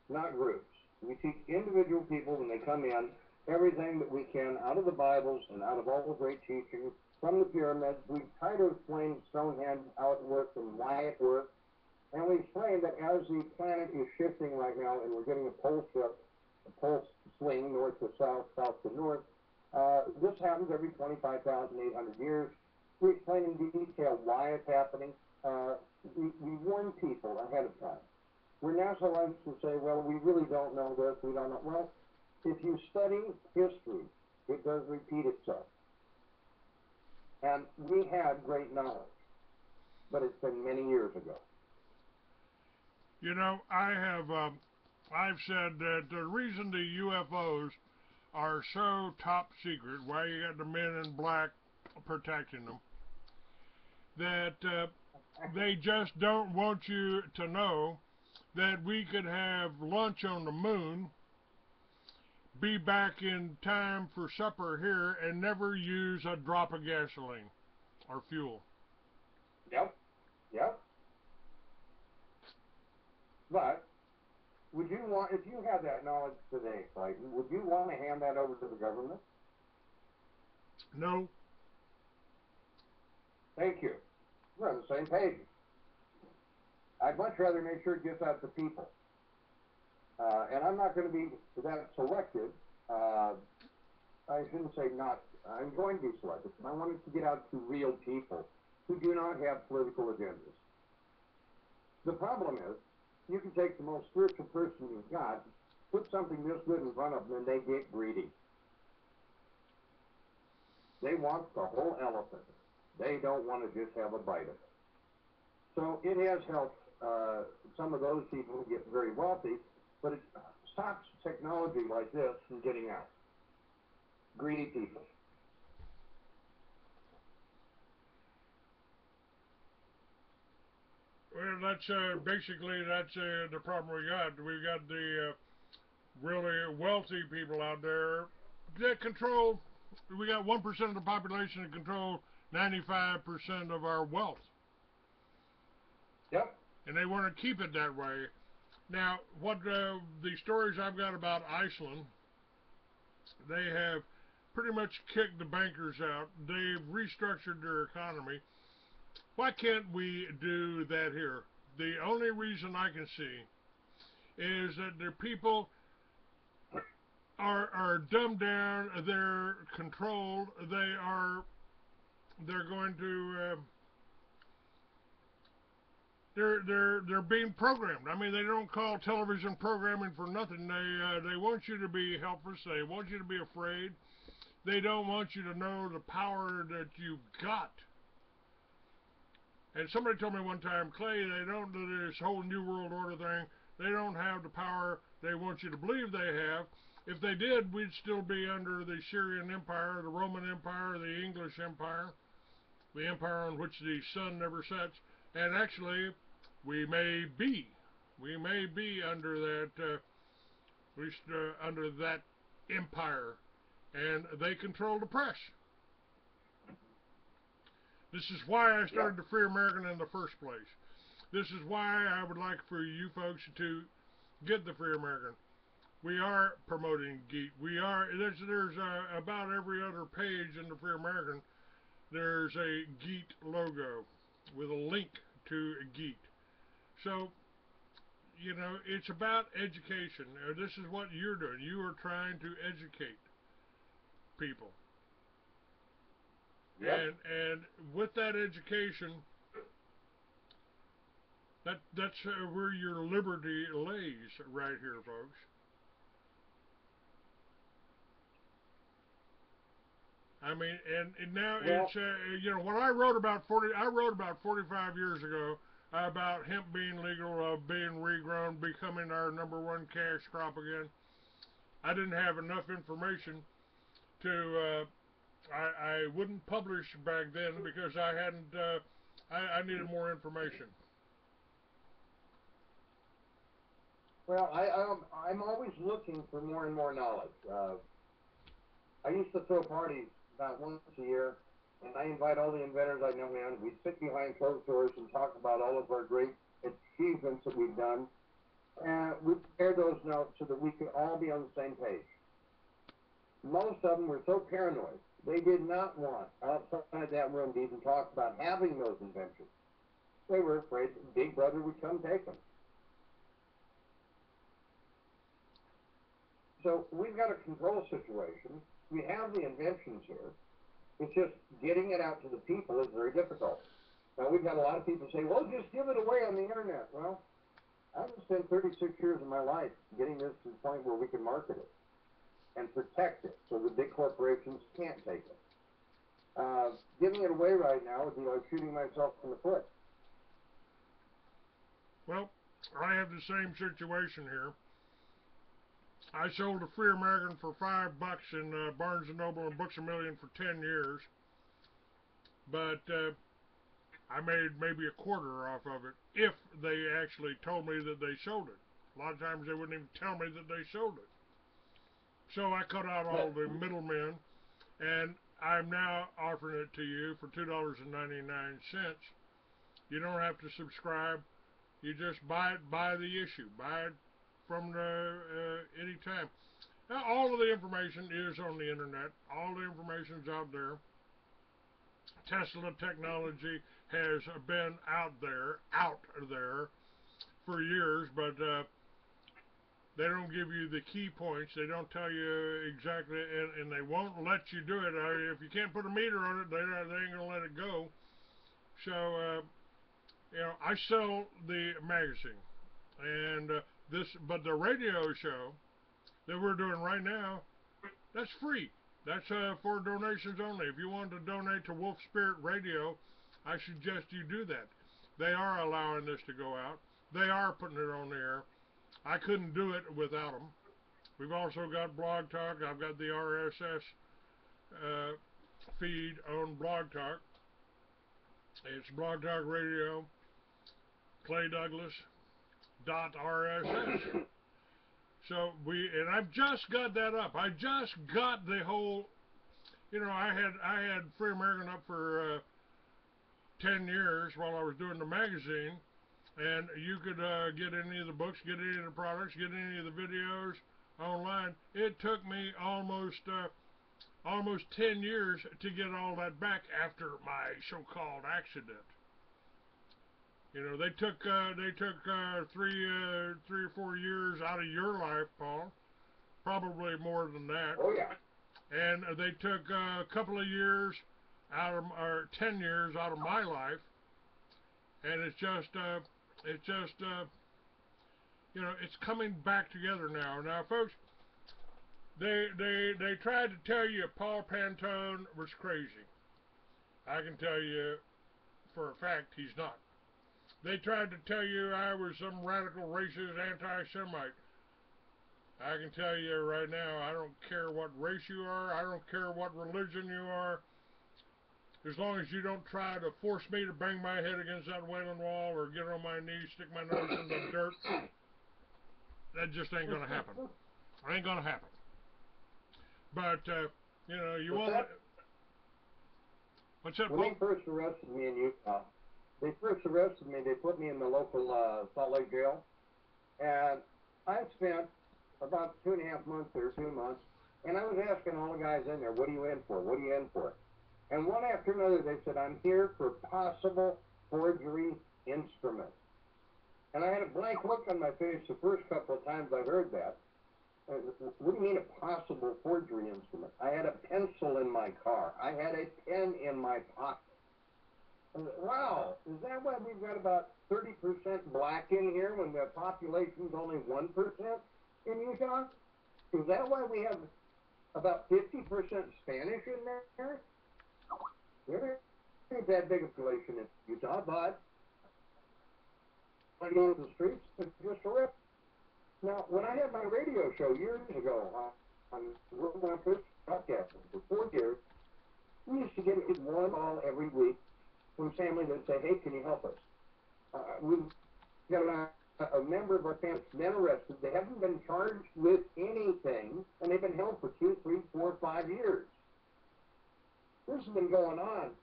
B: not groups. We teach individual people when they come in everything that we can out of the Bibles and out of all the great teachings from the pyramids. We try to explain Stonehenge, how it works and why it works. And we explain that as the planet is shifting right now and we're getting a pole shift, a pole swing north to south, south to north, this happens every 25,800 years. We explain in detail why it's happening. We warn people ahead of time. We're now so likely to say, well, we really don't know this, we don't know. Well, if you study history, it does repeat itself. And we had great knowledge, but it's been many years ago.
A: You know, I've said that the reason the UFOs are so top secret, why you got the men in black protecting them, that they just don't want you to know that we could have lunch on the moon, be back in time for supper here, and never use a drop of gasoline or fuel.
B: Yep, yep. But would you want, if you had that knowledge today, Clayton, would you want to hand that over to the government?
A: No.
B: Thank you. We're on the same page. I'd much rather make sure it gets out to people. And I'm not going to be that selective. I shouldn't say not. I'm going to be selective. I want it to get out to real people who do not have political agendas. The problem is, you can take the most spiritual person you've got, put something this good in front of them, and they get greedy. They want the whole elephant. They don't want to just have a bite of it. So it has helped some of those people get very wealthy, but it stops technology like this from getting out. Greedy people.
A: Well, that's basically the problem we got. We got the really wealthy people out there that control. We got 1% of the population that control 95% of our wealth.
B: Yep.
A: And they want to keep it that way. Now, what the stories I've got about Iceland, they have pretty much kicked the bankers out. They've restructured their economy. Why can't we do that here? The only reason I can see is that the people are dumbed down. They're controlled. They're going to they're being programmed. I mean, they don't call television programming for nothing. They want you to be helpless. They want you to be afraid. They don't want you to know the power that you've got. And somebody told me one time, Clay, they don't do this whole New World Order thing. They don't have the power they want you to believe they have. If they did, we'd still be under the Syrian Empire, the Roman Empire, the English Empire, the empire on which the sun never sets. And actually, we may be under that, at least under that empire, and they control the press. This is why I started the Free American in the first place. This is why I would like for you folks to get the Free American. We are promoting Geet. We are. There's about every other page in the Free American. There's a Geet logo with a link to Geet. So, you know, it's about education. This is what you're doing. You are trying to educate people.
B: Yep.
A: And with that education, that's where your liberty lays right here, folks. I mean, and now it's you know, when I wrote about 45 years ago about hemp being legal, being regrown, becoming our #1 cash crop again. I didn't have enough information to I wouldn't publish back then because I hadn't I needed more information.
B: Well, I'm always looking for more and more knowledge. I used to throw parties about once a year, and I invite all the inventors I know in. We sit behind closed doors and talk about all of our great achievements that we've done. And we prepare those notes so that we can all be on the same page. Most of them were so paranoid. They did not want outside that room to even talk about having those inventions. They were afraid that Big Brother would come take them. So we've got a control situation. We have the inventions here. It's just getting it out to the people is very difficult. Now, we've got a lot of people say, well, just give it away on the internet. Well, I've spent 36 years of my life getting this to the point where we can market it and protect it so the big corporations can't take it. Giving it away right now would be like shooting myself in the foot.
A: Well, I have the same situation here. I sold a Free American for $5 in Barnes & Noble and Books A Million for 10 years. But I made maybe a quarter off of it if they actually told me that they sold it. A lot of times they wouldn't even tell me that they sold it. So I cut out all the middlemen, and I'm now offering it to you for $2.99. You don't have to subscribe. You just buy it by the issue. Buy it from any time. Now, all of the information is on the internet. All the information's out there. Tesla technology has been out there for years, but they don't give you the key points. They don't tell you exactly, and they won't let you do it. If you can't put a meter on it, they ain't gonna let it go. So, you know, I sell the magazine, and but the radio show that we're doing right now, that's free. That's for donations only. If you want to donate to Wolf Spirit Radio, I suggest you do that. They are allowing this to go out. They are putting it on the air. I couldn't do it without them. We've also got Blog Talk. I've got the RSS feed on Blog Talk. It's Blog Talk Radio, Clay Douglas .rss. So and I've just got that up. I just got the whole, you know, I had Free American up for 10 years while I was doing the magazine, and you could get any of the books, get any of the products, get any of the videos online. It took me almost 10 years to get all that back after my so-called accident. You know, they took 3 or 4 years out of your life, Paul. Probably more than that.
B: Oh yeah.
A: And they took a couple of years or 10 years out of my life. And it's just you know, it's coming back together now. Now, folks, they tried to tell you Paul Pantone was crazy. I can tell you for a fact he's not. They tried to tell you I was some radical racist anti-Semite. I can tell you right now, I don't care what race you are, I don't care what religion you are, as long as you don't try to force me to bang my head against that Wailing Wall or get on my knees, stick my nose in the dirt, that just ain't gonna happen. Ain't gonna happen. But, you know, you won't... What's that,
B: When
A: Paul?
B: they first arrested me in Utah, they put me in the local Salt Lake jail, and I spent about 2.5 months there, 2 months, and I was asking all the guys in there, what are you in for? What are you in for? And one after another, they said, I'm here for possible forgery instruments. And I had a blank look on my face the first couple of times I heard that. What do you mean a possible forgery instrument? I had a pencil in my car. I had a pen in my pocket. Wow, is that why we've got about 30% black in here when the population's only 1% in Utah? Is that why we have about 50% Spanish in there? There ain't that big a population in Utah, but when I go to the streets, it's just horrific. Now, when I had my radio show years ago on World War II broadcast for 4 years, we used to get one call every week from family that would say, hey, can you help us? We've got a member of our family been arrested. They haven't been charged with anything, and they've been held for 2, 3, 4, 5 years. This has been going on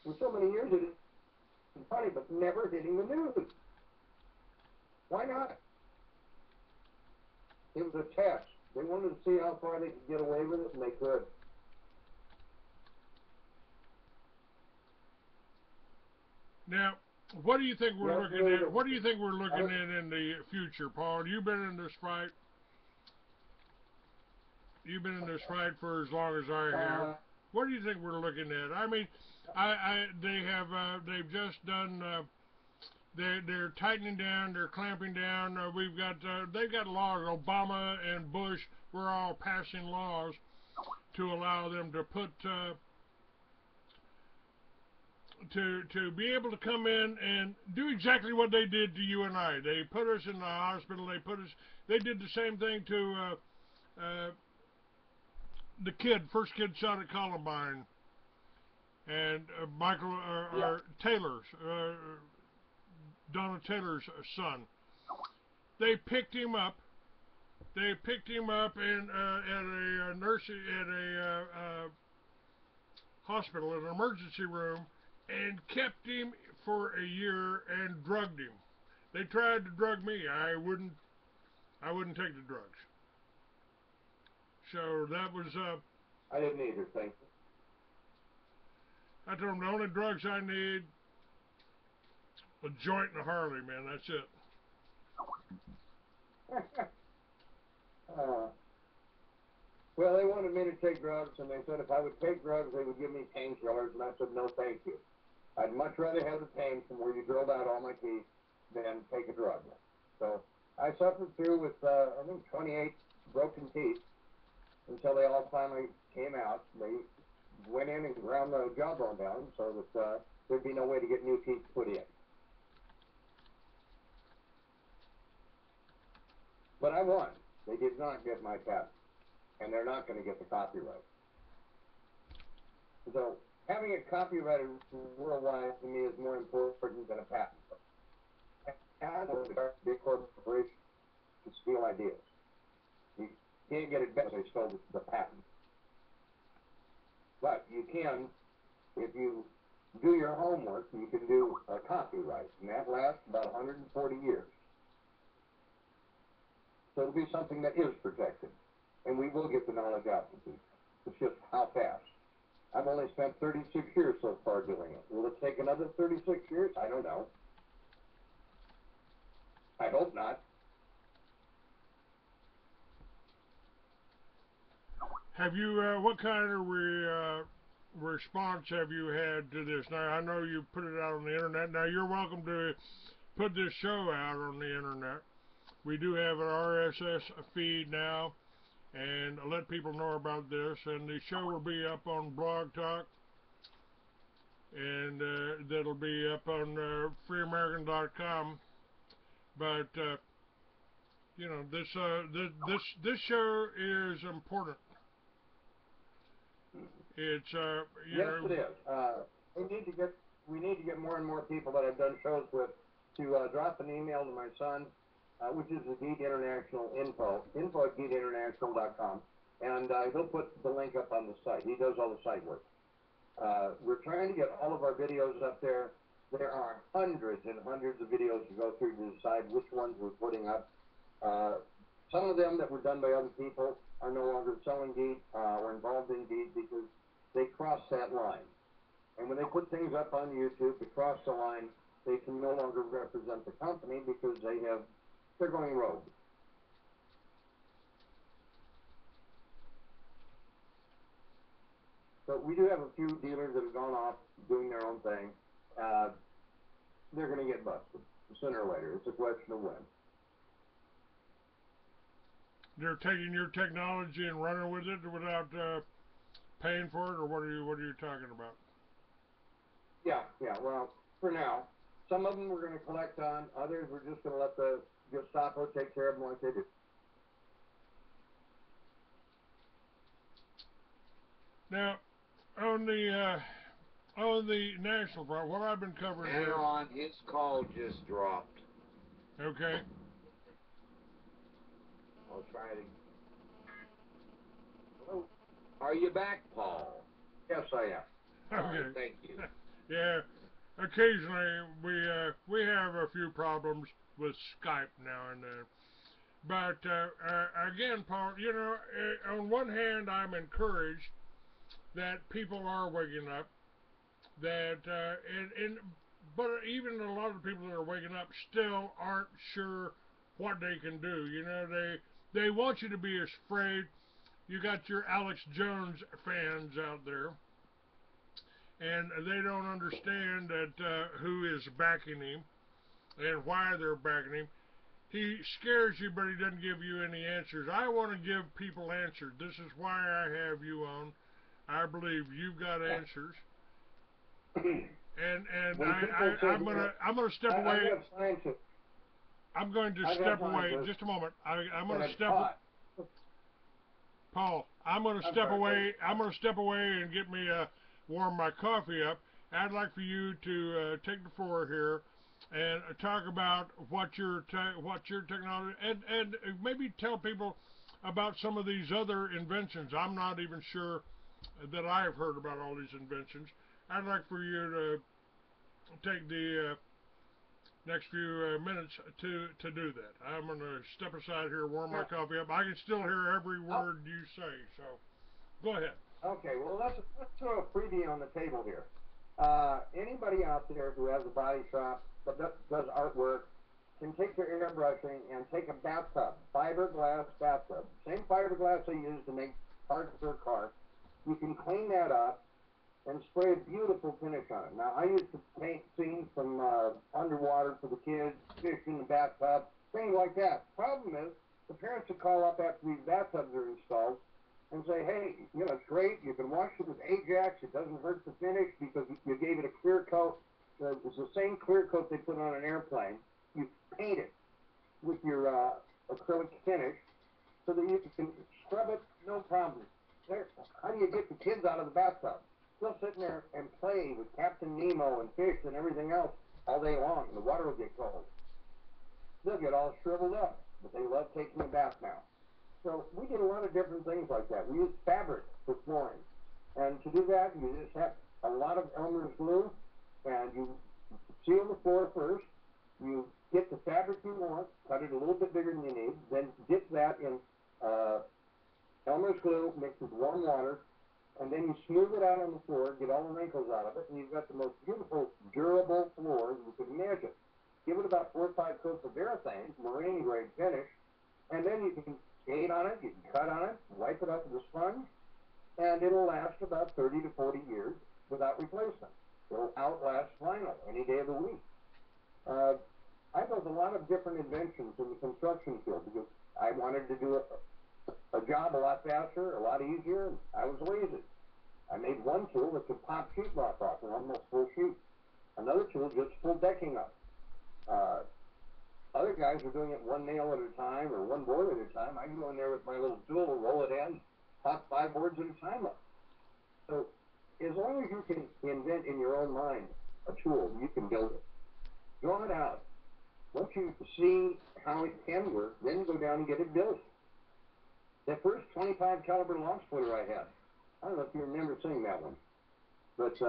B: for so many years. It's funny, but never hitting the news. Why not? It was a test. They wanted to see how far they could get away with it, and they could.
A: Now, what do you think we're looking at? What do you think we're looking at in the future, Paul? You've been in this fight. You've been in this fight for as long as I have. What do you think we're looking at? I mean, they've just done. They're tightening down. They're clamping down. They've got laws. Obama and Bush were all passing laws to allow them to put. To be able to come in and do exactly what they did to you and I. They put us in the hospital. They did the same thing to the first kid shot at Columbine, and Taylor's, Donna Taylor's son. They picked him up. They picked him up in at a hospital, an emergency room, and kept him for a year and drugged him. They tried to drug me. I wouldn't take the drugs. So that was
B: I didn't either, thank you.
A: I told them the only drugs I need, a joint and a Harley, man. That's it.
B: Well, they wanted me to take drugs, and they said if I would take drugs, they would give me painkillers, and I said, no, thank you. I'd much rather have the pain from where you drilled out all my teeth than take a drug. So I suffered through with, I think, 28 broken teeth until they all finally came out. They went in and ground the jawbone down so that there'd be no way to get new teeth put in. But I won. They did not get my patent, and they're not going to get the copyright. So having it copyrighted worldwide to me is more important than a patent. Patents are big corporations to steal ideas. You can't get it back if they stole the patent. But you can, if you do your homework, you can do a copyright, and that lasts about 140 years. So it'll be something that is protected, and we will get the knowledge out to people. It's just how fast. I've only spent 36 years so far doing it. Will it take another 36 years? I don't know. I hope not.
A: Have you, what kind of response have you had to this? Now, I know you put it out on the internet. Now, you're welcome to put this show out on the internet. We do have an RSS feed now, and let people know about this. And the show will be up on Blog Talk and that'll be up on freeamerican.com. But you know, this show is important. It's you
B: Yes,
A: know,
B: it is. We need to get more and more people that I've done shows with to drop an email to my son, which is the Geet International info at geetinternational.com, and he'll put the link up on the site. He does all the site work. We're trying to get all of our videos up there. There are hundreds and hundreds of videos to go through to decide which ones we're putting up. Some of them that were done by other people are no longer selling Geet or involved in Geet because they cross that line. And when they put things up on YouTube to cross the line, they can no longer represent the company because they're going rogue. So we do have a few dealers that have gone off doing their own thing. They're going to get busted sooner or later. It's a question of when.
A: they're taking your technology and running with it without paying for it, or what are you talking about?
B: Yeah. Well, for now, some of them we're going to collect on. Others we're just going to let the Gestapo take care of them like they do.
A: Now, on the national front, what I've been covering
C: Hang
A: here.
C: on, his call just dropped.
A: Okay.
C: I'll try it again. Hello? Are you back, Paul?
B: Yes, I am.
C: All
A: Okay.
C: right, thank you.
A: Yeah. Occasionally we have a few problems with Skype now and then. But again, Paul, you know, on one hand, I'm encouraged that people are waking up. That but even a lot of the people that are waking up still aren't sure what they can do. You know, they want you to be afraid. You got your Alex Jones fans out there, and they don't understand that who is backing him and why they're backing him. He scares you, but he doesn't give you any answers. I want to give people answers. This is why I have you on. I believe you've got answers. And I'm gonna step away. I'm going to step away. Just a moment. I'm going to step. Paul, I'm going to step away. I'm going to step away and get me warm my coffee up. I'd like for you to take the floor here and talk about what your technology and maybe tell people about some of these other inventions. I'm not even sure that I've heard about all these inventions. I'd like for you to take the next few minutes to do that. I'm going to step aside here, warm my coffee up. I can still hear every word you say, so go ahead.
B: Okay, well, let's throw a freebie on the table here. Anybody out there who has a body shop that does artwork can take their airbrushing and take a bathtub, fiberglass bathtub, same fiberglass they use to make parts for a car. You can clean that up and spray a beautiful finish on it. Now, I used to paint scenes from underwater for the kids, fish in the bathtub, things like that. Problem is, the parents would call up after these bathtubs are installed and say, hey, you know, it's great, you can wash it with Ajax, it doesn't hurt the finish because you gave it a clear coat. It's the same clear coat they put on an airplane. You paint it with your acrylic finish so that you can scrub it, no problem. How do you get the kids out of the bathtub? They'll sit in there and play with Captain Nemo and fish and everything else all day long, and the water will get cold. They'll get all shriveled up, but they love taking a bath now. So we did a lot of different things like that. We used fabric for flooring. And to do that, you just have a lot of Elmer's glue, and you seal the floor first. You get the fabric you want, cut it a little bit bigger than you need, then dip that in Elmer's glue mixed with warm water, and then you smooth it out on the floor, get all the wrinkles out of it, and you've got the most beautiful, durable floor you could imagine. Give it about 4 or 5 coats of Varathane, marine grade finish, and then you can skate on it, you can cut on it, wipe it up with a sponge, and it'll last about 30 to 40 years without replacement. It'll outlast vinyl any day of the week. I built a lot of different inventions in the construction field because I wanted to do a job a lot faster, a lot easier, and I was lazy. I made one tool that could pop sheetrock off an almost full sheet. Another tool just pulled decking up. Other guys are doing it one nail at a time or one board at a time. I can go in there with my little tool, roll it in, pop 5 boards at a time up. So as long as you can invent in your own mind a tool, you can build it. Draw it out. Once you see how it can work, then go down and get it built. That first 25 caliber log splitter I had, I don't know if you remember seeing that one, but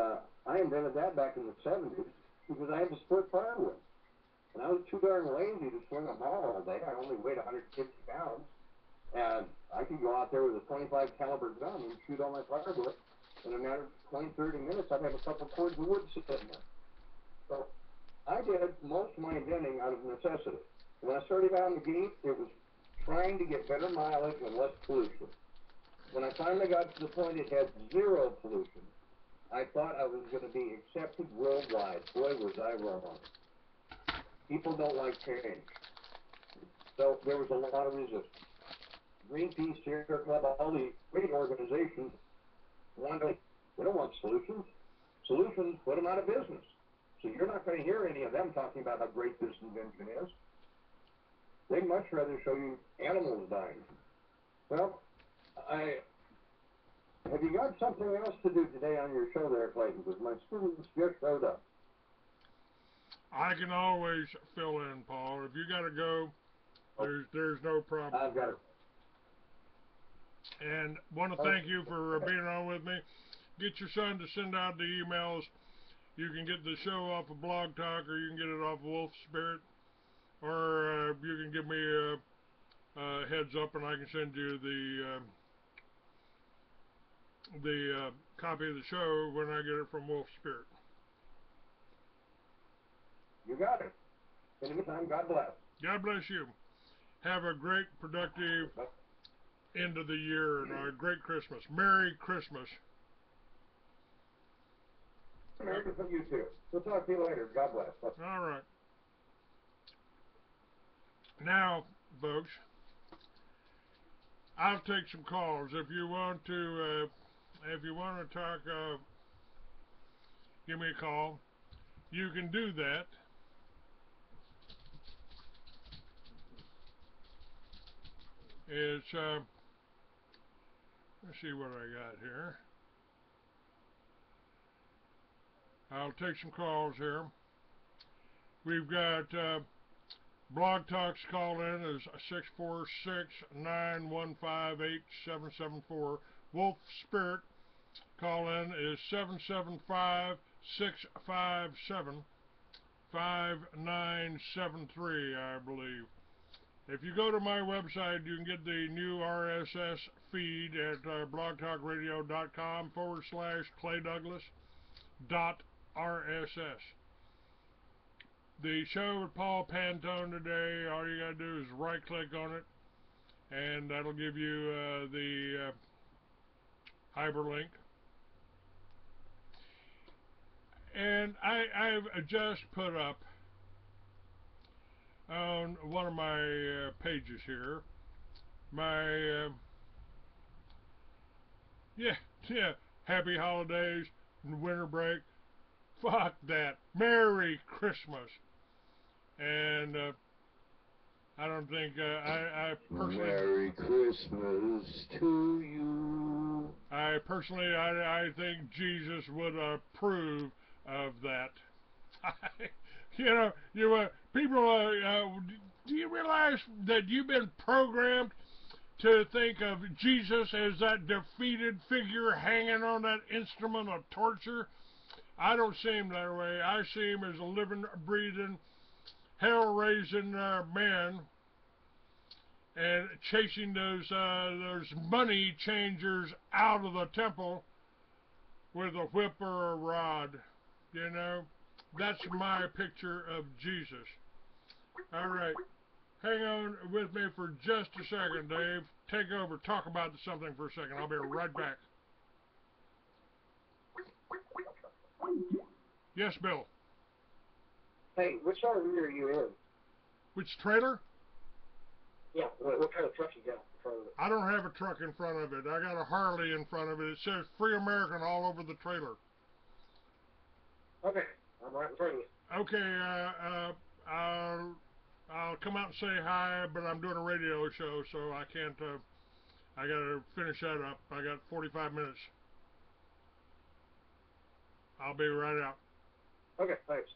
B: I invented that back in the 70s because I had to split firewood. And I was too darn lazy to swing a maul all day. I only weighed 150 pounds. And I could go out there with a 25 caliber gun and shoot all my firewood. In a matter of 20, 30 minutes, I'd have a couple cords of wood sitting there. So I did most of my inventing out of necessity. When I started out in the Geet, it was trying to get better mileage and less pollution. When I finally got to the point it had 0 pollution, I thought I was going to be accepted worldwide. Boy, was I wrong. People don't like change. So there was a lot of resistance. Greenpeace, Sierra Club, all the great organizations wanted, they don't want solutions. Solutions put them out of business. So you're not going to hear any of them talking about how great this invention is. They'd much rather show you animals dying. Well, have you got something else to do today on your show there, Clayton? Because my students just showed up.
A: I can always fill in, Paul. If you got to go, there's no problem.
B: I've got it.
A: And want to thank you for being on with me. Get your son to send out the emails. You can get the show off of Blog Talk, or you can get it off of Wolf Spirit, or you can give me a heads up, and I can send you the copy of the show when I get it from Wolf Spirit.
B: You got it. In the meantime, God bless.
A: God bless you. Have a great, productive end of the year and a great Christmas. Merry Christmas.
B: Merry Christmas to you too. We'll talk to you later. God bless.
A: All right. Now, folks, I'll take some calls. If you want to talk, give me a call. You can do that. It's let's see what I got here. I'll take some calls here. We've got Blog Talk's call in is 646-915-8774. Wolf Spirit call in is 775-657-5973, I believe. If you go to my website, you can get the new RSS feed at blogtalkradio.com/ClayDouglas.RSS. The show with Paul Pantone today, all you got to do is right-click on it, and that'll give you the hyperlink. And I've just put up on one of my pages here my happy holidays and winter break. Fuck that. Merry Christmas. And I don't think I personally.
C: Merry Christmas to you.
A: I personally, I think Jesus would approve of that. People. Do you realize that you've been programmed to think of Jesus as that defeated figure hanging on that instrument of torture? I don't see him that way. I see him as a living, breathing, hell-raising man, and chasing those money changers out of the temple with a whip or a rod. You know, that's my picture of Jesus. All right, hang on with me for just a second, Dave. Take over. Talk about something for a second. I'll be right back. Yes, Bill.
B: Hey, which RV are you in?
A: Which trailer?
B: Yeah, what kind of truck you got? front of it.
A: I don't have a truck in front of it. I got a Harley in front of it. It says Free American all over the trailer.
B: Okay, I'm right in front of you.
A: Okay, I'll come out and say hi, but I'm doing a radio show, so I can't, I gotta finish that up. I got 45 minutes. I'll be right out.
B: Okay, thanks.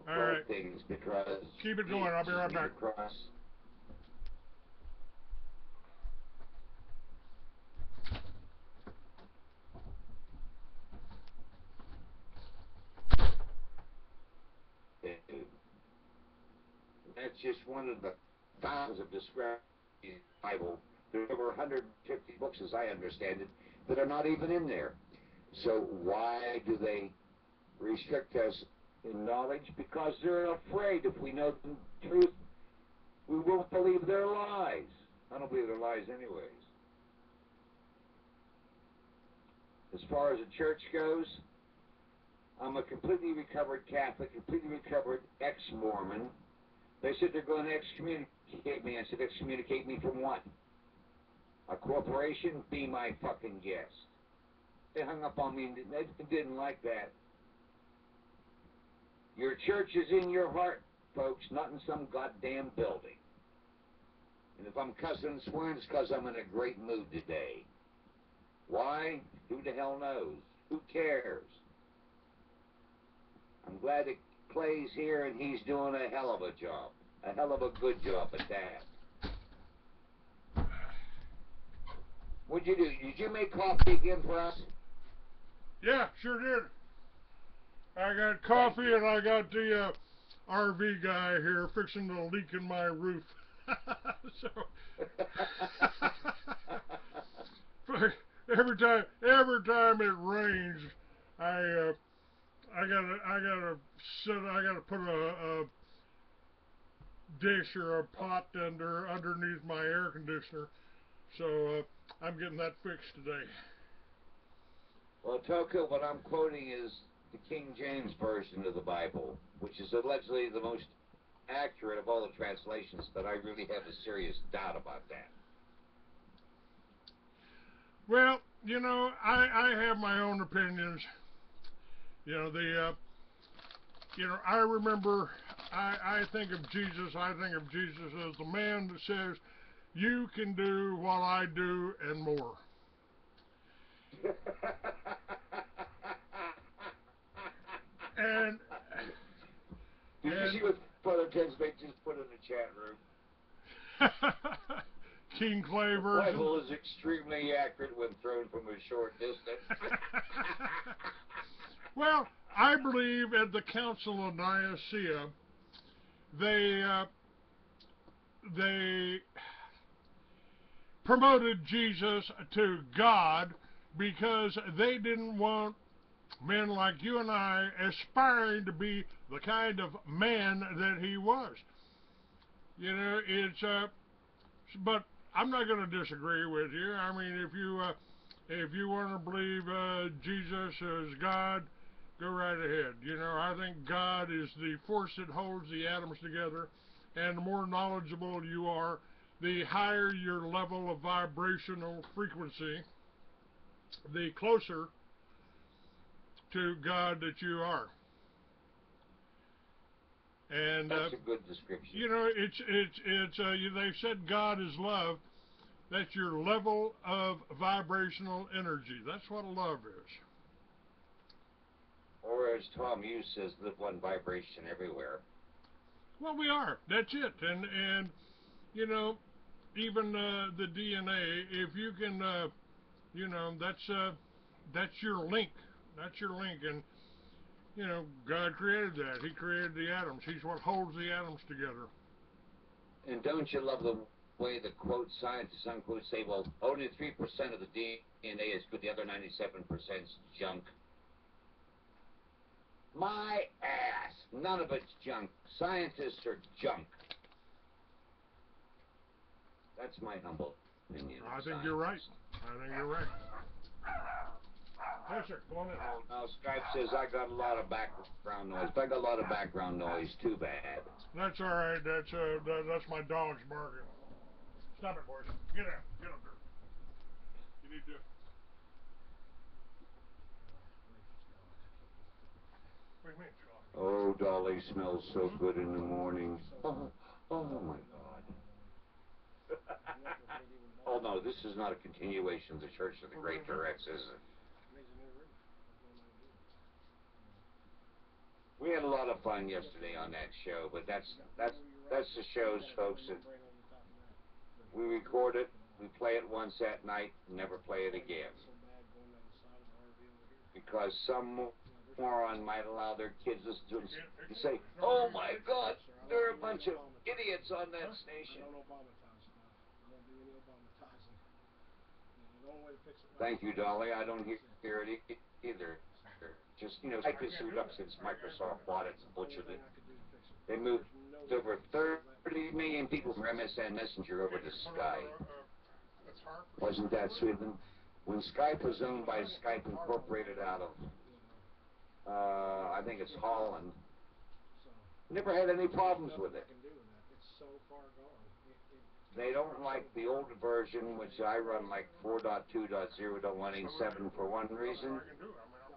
A: All right.
C: Things because
A: Keep it going. I'll be right back.
C: That's just one of the thousands of descriptions in the Bible. There's over 150 books, as I understand it, that are not even in there. So why do they restrict us in knowledge? Because they're afraid if we know the truth, we won't believe their lies. I don't believe their lies anyways. As far as the church goes, I'm a completely recovered Catholic, completely recovered ex-Mormon. They said they're going to excommunicate me. I said, excommunicate me from what? A corporation? Be my fucking guest. They hung up on me and they didn't like that. Your church is in your heart, folks, not in some goddamn building. And if I'm cussing and swearing, it's because I'm in a great mood today. Why? Who the hell knows? Who cares? I'm glad that Clay's here and he's doing a hell of a job. A hell of a good job at that. What'd you do? Did you make coffee again for us?
A: Yeah, sure did. I got coffee and I got the RV guy here fixing to leak in my roof. So every time it rains, I gotta put a dish or a pot underneath my air conditioner. So I'm getting that fixed today.
C: Well, Toka, what I'm quoting is the King James Version of the Bible, which is allegedly the most accurate of all the translations, but I really have a serious doubt about that.
A: Well, you know, I have my own opinions. You know, I remember, I think of Jesus as the man that says, you can do what I do and more. And
C: did you see what Brother Tinsmate just put in the chat room?
A: King Clay
C: the
A: version.
C: Bible is extremely accurate when thrown from a short distance.
A: Well, I believe at the Council of Nicaea, they promoted Jesus to God because they didn't want men like you and I aspiring to be the kind of man that he was. You know, but I'm not going to disagree with you. I mean, if you want to believe Jesus is God, go right ahead. You know, I think God is the force that holds the atoms together, and the more knowledgeable you are, the higher your level of vibrational frequency, the closer to God that you are. And
C: that's a good description.
A: you know, they've said God is love. That's your level of vibrational energy. That's what love is.
C: Or as Tom Hughes says, live one vibration everywhere.
A: Well, we are. That's it. And you know, even the DNA, if you can, you know, that's your link. That's your link. And you know, God created that. He created the atoms. He's what holds the atoms together.
C: And don't you love the way the quote scientists unquote say, well, only 3% of the DNA is good, the other 97% is junk. My ass. None of it's junk. Scientists are junk. That's my humble opinion.
A: I think you're right. I think you're right. Yes, sir. Come on in.
C: Now, Skype says I got a lot of background noise. If I got a lot of background noise, too bad.
A: That's all right. That's my dog's barking. Stop it, boys. Get out. Get up there. You need to. What do you mean, Scott?
C: Oh, Dolly smells so good in the morning. Oh, oh my God. Oh no, this is not a continuation of the Church of the Great Directs, is it? We had a lot of fun yesterday on that show, but that's the shows, folks. That we record it, we play it once at night, never play it again, because some moron might allow their kids to listen to it and say, "Oh my God, there are a bunch of idiots on that station." Thank you, Dolly. I don't hear it either. Just, type this suit up since Microsoft bought it and butchered it. They moved over 30 million people from MSN Messenger over to Skype. Wasn't that sweet? When Skype was owned by Skype Incorporated out of, I think it's Holland, never had any problems with it. They don't like the older version, which I run like 4.2.0.187 for one reason,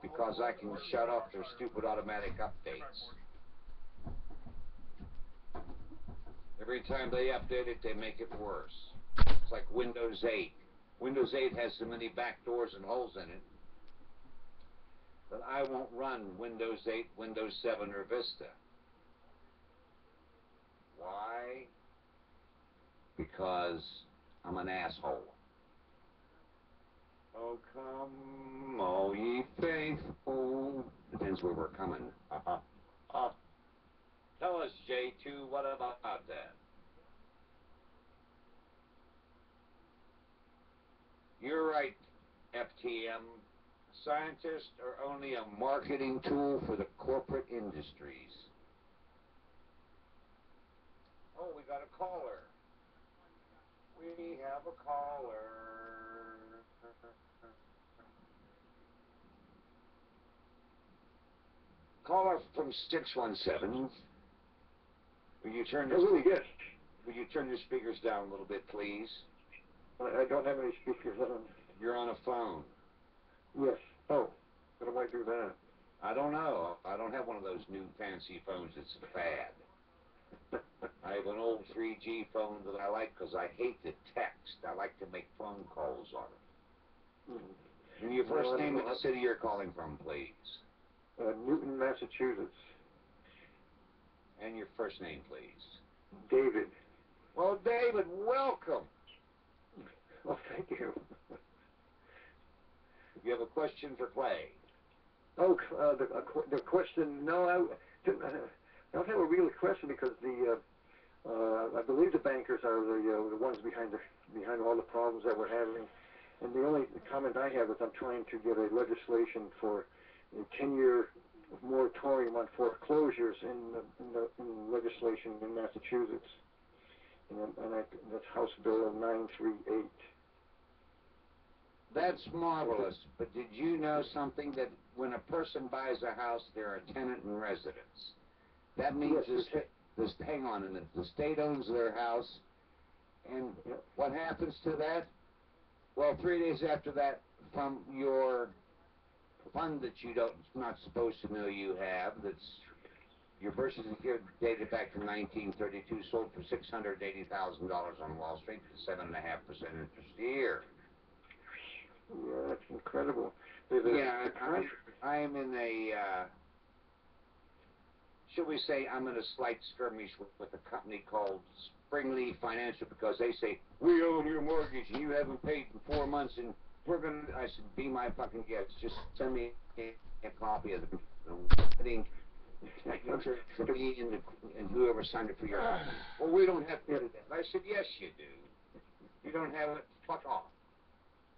C: because I can shut off their stupid automatic updates. Every time they update it, they make it worse. It's like Windows 8. Windows 8 has so many backdoors and holes in it that I won't run Windows 8, Windows 7, or Vista. Why? Because I'm an asshole. Oh, come, all ye faithful. Depends where we're coming. Tell us, J2, what about that? You're right, FTM. Scientists are only a marketing tool for the corporate industries. Oh, we got a caller. We have a caller. Caller from 617. Will you turn your
B: Yes.
C: Will you turn your speakers down a little bit, please?
B: I don't have any speakers on.
C: You're on a phone.
B: Yes. Oh, how do I do that?
C: I don't know. I don't have one of those new fancy phones. It's a fad. I have an old 3G phone that I like because I hate the text. I like to make phone calls on it. And your first name and the city you're calling from, please.
B: Newton, Massachusetts.
C: And your first name, please.
B: David.
C: Well, David, welcome.
B: Oh, thank you.
C: You have a question for Clay?
B: Oh, the question, no, I don't have a real question because I believe the bankers are the ones behind all the problems that we're having. And the only comment I have is I'm trying to get a legislation for a 10-year moratorium on foreclosures in legislation in Massachusetts. That's House Bill 938.
C: That's marvelous, but did you know something, that when a person buys a house, they're a tenant in residence? That means hang on a minute, the state owns their house, and what happens to that? Well, 3 days after that, from your fund that not supposed to know you have, that's your birth certificate dated back to 1932, sold for $680,000 on Wall Street at 7.5% interest a year.
B: Yeah, that's incredible.
C: I am in a, shall we say, I'm in a slight skirmish with a company called Springleaf Financial, because they say, we own your mortgage and you haven't paid in 4 months, and I said, be my fucking guest, just send me a copy of the thing. To me and whoever signed it for your house. Well, we don't have to do that. I said, yes, you do. You don't have it, fuck off.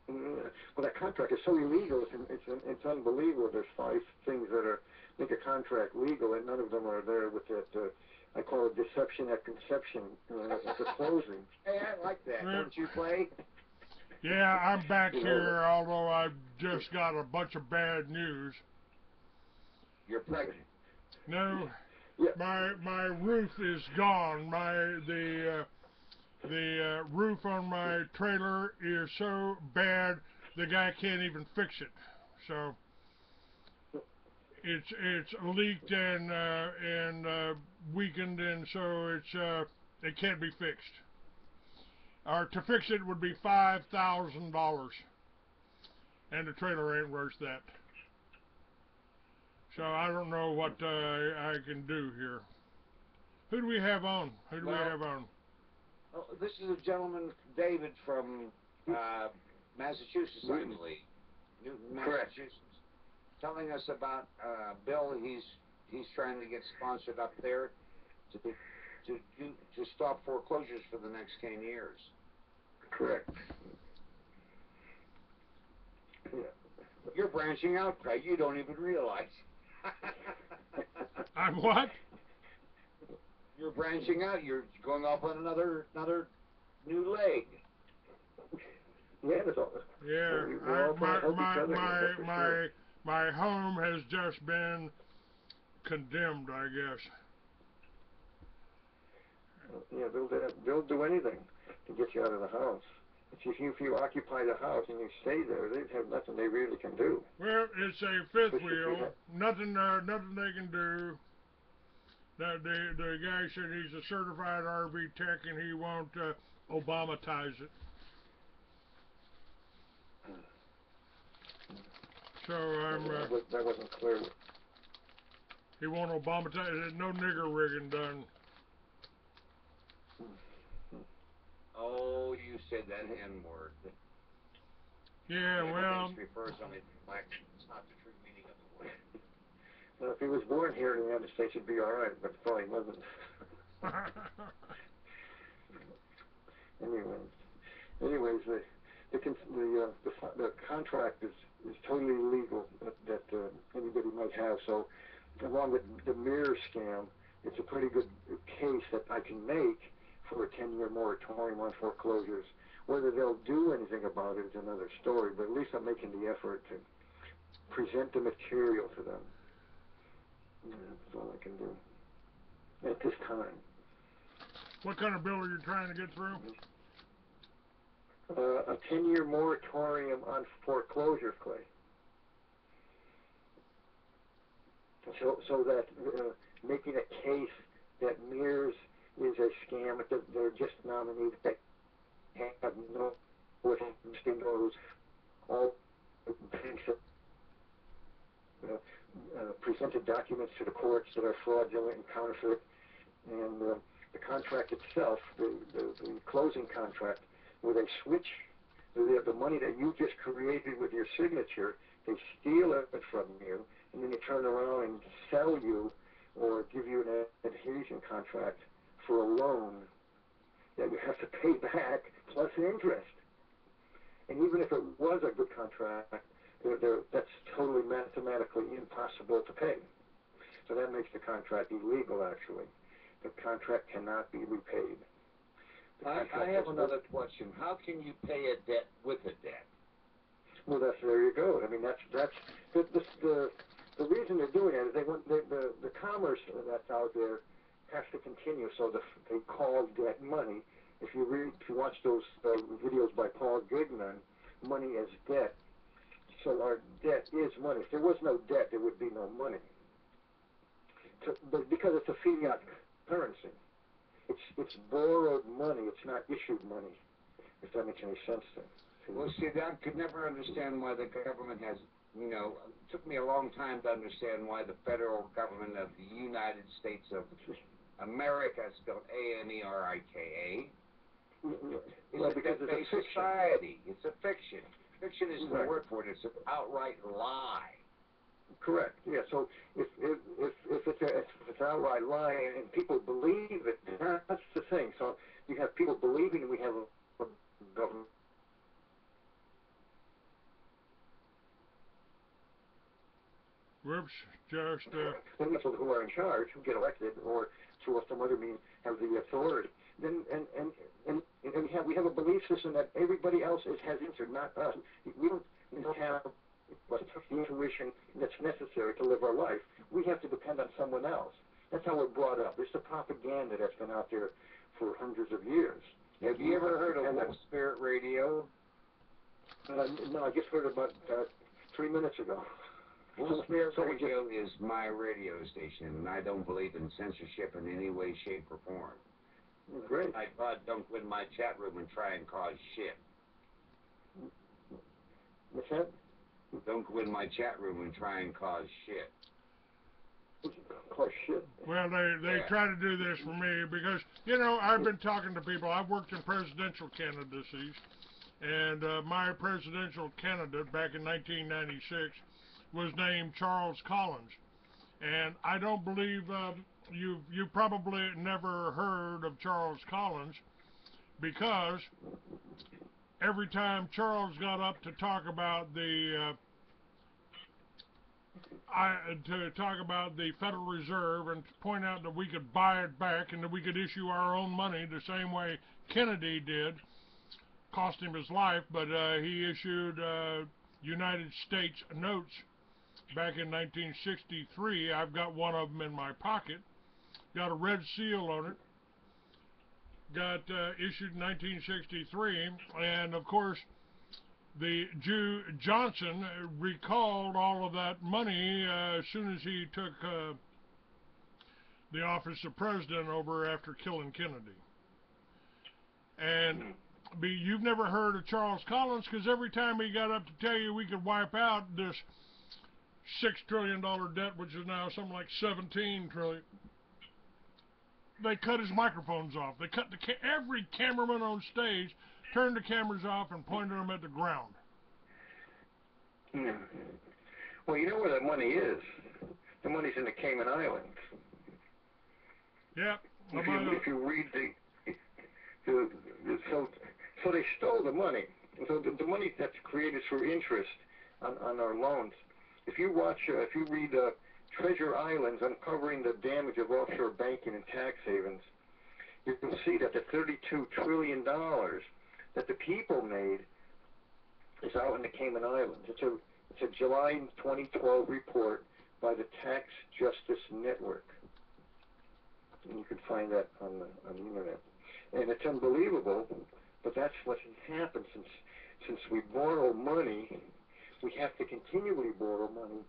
B: Well, that contract is so illegal. It's unbelievable. There's 5 things that make a contract legal, and none of them are there with that. I call it deception at conception at the closing.
C: Hey, I like that. Don't you, Clay?
A: Yeah, I'm back
B: You know,
A: here, although I've just got a bunch of bad news.
C: You're pregnant.
A: No,
B: yeah,
A: my roof is gone. The roof on my trailer is so bad the guy can't even fix it. So it's leaked and weakened, and so it can't be fixed. Or to fix it would be $5,000, and the trailer ain't worth that. So I don't know what I can do here. Who do we have on? Who do we
C: Well,
A: have on?
C: oh, this is a gentleman, David, from Massachusetts, I believe. Newton,
B: Correct.
C: Massachusetts. Telling us about a bill he's trying to get sponsored up there to stop foreclosures for the next 10 years.
B: correct. Yeah.
C: You're branching out, Craig. You don't even realize.
A: I'm what?
C: You're branching out. You're going off on another new leg.
B: Yeah, that's all.
A: Yeah,
B: We're all trying to help each other. That's for sure.
A: my home has just been condemned, I guess.
B: Yeah, they'll do anything to get you out of the house. If you occupy the house and you stay there, they have nothing they really can do.
A: Well, it's a fifth
B: Especially if you
A: wheel. Nothing they can do. The guy said he's a certified RV tech and he won't Obamatize it. So
B: that wasn't clear.
A: he won't Obamatize it. No nigger rigging done.
C: Oh, you said that N word.
A: Yeah, well.
C: It refers only to black. It's not the true meaning of the word.
B: Well, if he was born here in the United States, he'd be all right, but probably wasn't. Anyways, the contract is totally legal that anybody might have. So, along with the mirror scam, it's a pretty good case that I can make for a 10-year moratorium on foreclosures. Whether they'll do anything about it is another story, but at least I'm making the effort to present the material to them. Yeah, that's all I can do at this time.
A: What kind of bill are you trying to get through?
B: A 10-year moratorium on foreclosures, Clay. So that making a case that Mears is a scam, that they're just nominees that have no interesting goals, all banks have presented documents to the courts that are fraudulent and counterfeit, and the contract itself, the closing contract, where they switch the money that you just created with your signature, they steal it from you, and then they turn around and sell you or give you an adhesion contract for a loan that you have to pay back plus interest. And even if it was a good contract, that's totally mathematically impossible to pay. So that makes the contract illegal, actually. The contract cannot be repaid.
C: I have another question. How can you pay a debt with a debt?
B: Well, there you go. I mean, that's the reason they're doing it is they want the commerce that's out there has to continue. So they call debt money. If you watch those videos by Paul Goodman, money is debt. So our debt is money. If there was no debt, there would be no money. But because it's a fiat currency, it's borrowed money. It's not issued money. If that makes any sense to you.
C: Well, see, I could never understand why the government has, it took me a long time to understand why the federal government of the United States of America, spelled America, is a debt-based society. It's a fiction. Fiction is the word for it. It's an outright lie.
B: Correct. Yeah. So if it's outright lying and people believe it, that's the thing. So you have people believing we have a government.
A: Whoops, just
B: Then people who are in charge, who get elected or through some other means have the authority. Then and we
D: have a belief system that everybody else has answered, not us. We don't have the intuition that's necessary to live our life. We have to depend on someone else. That's how we're brought up. It's the propaganda that's been out there for hundreds of years.
C: Have you ever heard of Wolf Spirit Radio?
D: No, I just heard about 3 minutes ago.
C: Wolf Spirit Radio is my radio station, and I don't believe in censorship in any way, shape, or form.
D: Great.
C: I thought don't go in my chat room and try and cause shit.
D: What's that?
C: Don't go in my chat room and try and cause shit.
D: Cause shit.
A: Well, they try to do this for me because, you know, I've been talking to people. I've worked in presidential candidacies, and my presidential candidate back in 1996 was named Charles Collins. And I don't believe you probably never heard of Charles Collins, because every time Charles got up to talk about the Federal Reserve and to point out that we could buy it back and that we could issue our own money the same way Kennedy did, cost him his life, but he issued United States notes back in 1963. I've got one of them in my pocket. Got a red seal on it. Got issued in 1963, and of course the Jew Johnson recalled all of that money as soon as he took the office of president over after killing Kennedy. And you've never heard of Charles Collins, because every time he got up to tell you we could wipe out this $6 trillion debt, which is now something like 17 trillion, they cut his microphones off. They cut every cameraman on stage turned the cameras off and pointed them at the ground.
D: Yeah. Well, you know where the money is. The money's in the Cayman Islands.
A: Yep.
D: If you read so they stole the money. So the money that's created through interest on our loans. If you read Treasure Islands, Uncovering the Damage of Offshore Banking and Tax Havens, you can see that the $32 trillion that the people made is out in the Cayman Islands. It's a July 2012 report by the Tax Justice Network. And you can find that on the internet. And it's unbelievable, but that's what has happened since we borrow money. We have to continually borrow money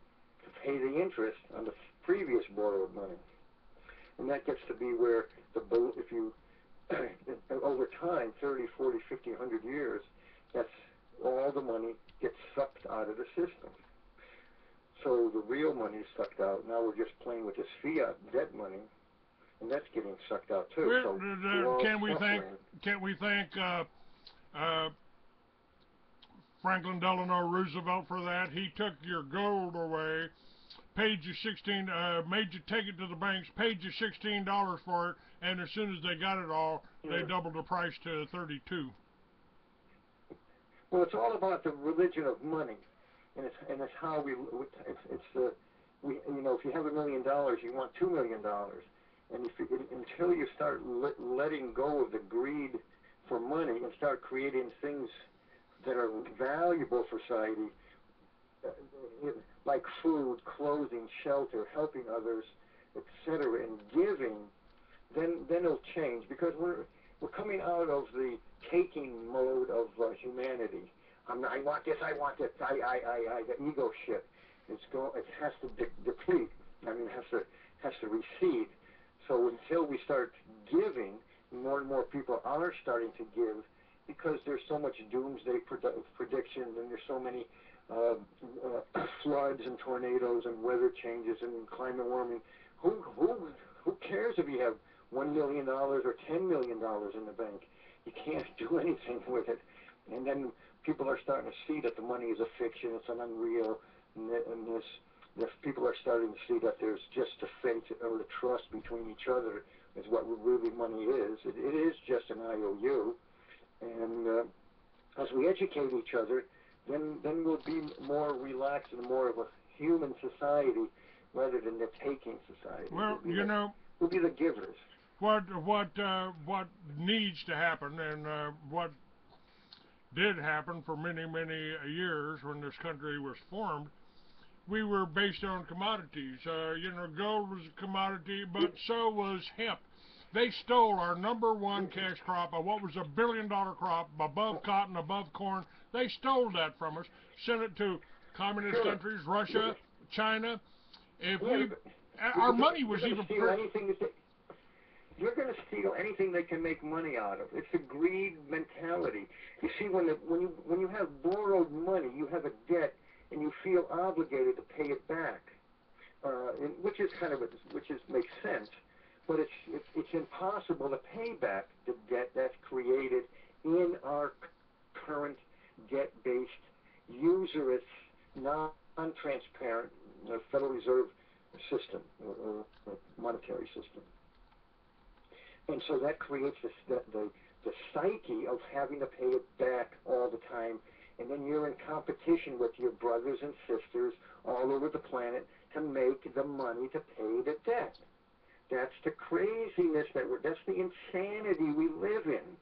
D: to pay the interest on the previous borrowed money. And that gets to be where if you over time, 30, 40, 50, 100 years, that's all the money gets sucked out of the system. So the real money is sucked out. Now we're just playing with this fiat debt money, and that's getting sucked out too.
A: Well,
D: so
A: can't we thank Franklin Delano Roosevelt for that? He took your gold away, paid you made you take it to the banks, paid you $16 for it, and as soon as they got it all, they doubled the price to $32.
D: Well, it's all about the religion of money, and it's how if you have $1 million, you want $2 million, and until you start letting go of the greed for money and start creating things that are valuable for society, like food, clothing, shelter, helping others, etc., and giving, then it'll change, because we're coming out of the taking mode of humanity. I want this, I want this, the ego shit. It has to deplete. I mean, it has to recede. So until we start giving, more and more people are starting to give, because there's so much doomsday predictions, and there's so many floods and tornadoes and weather changes and climate warming. Who cares if you have $1 million or $10 million in the bank? You can't do anything with it. And then people are starting to see that the money is a fiction, it's an unreal, and people are starting to see that there's just a faith or the trust between each other is what really money is. It is just an IOU. And as we educate each other, then we'll be more relaxed and more of a human society rather than the taking society.
A: Well,
D: we'll be the givers.
A: what needs to happen, and what did happen for many, many years when this country was formed. We were based on commodities. Gold was a commodity, but so was hemp. They stole our number one cash crop, what was $1 billion crop, above cotton, above corn. They stole that from us, sent it to communist countries, Russia, China. If our money was even.
D: You're going to steal anything they can make money out of. It's a greed mentality. You see, when you have borrowed money, you have a debt, and you feel obligated to pay it back, which makes sense. But it's impossible to pay back the debt that's created in our current debt-based, usurious, non-transparent Federal Reserve system or monetary system. And so that creates the psyche of having to pay it back all the time. And then you're in competition with your brothers and sisters all over the planet to make the money to pay the debt. That's the craziness that's the insanity we live in.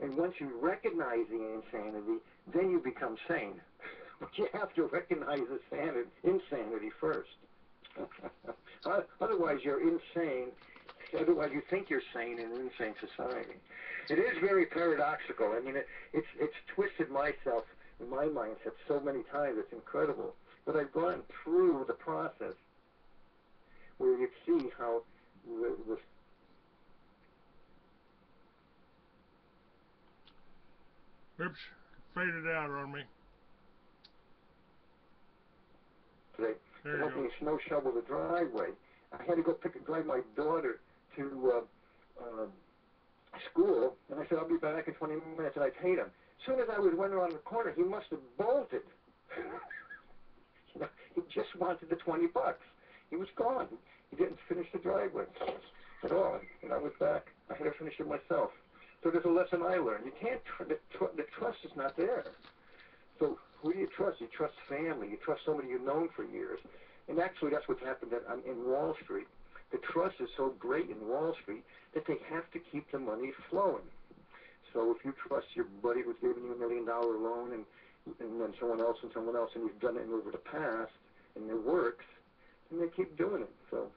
D: And once you recognize the insanity, then you become sane. But you have to recognize the insanity first. Otherwise, you're insane. Otherwise, you think you're sane in an insane society. It is very paradoxical. I mean, it's twisted my mindset so many times. It's incredible. But I've gone through the process where you see how the
A: Oops, faded out on me.
D: They helped me snow shovel the driveway. I had to go drive my daughter to school, and I said, I'll be back in 20 minutes, and I paid him. As soon as I was running around the corner, he must have bolted. He just wanted the $20. He was gone. He didn't finish the driveway at all, and I was back. I had to finish it myself. So there's a lesson I learned. You can't, the trust is not there. So who do you trust? You trust family. You trust somebody you've known for years. And actually, that's what's happened in Wall Street. The trust is so great in Wall Street that they have to keep the money flowing. So if you trust your buddy who's giving you $1 million loan and then someone else, and you've done it over the past, and it works, then they keep doing it. So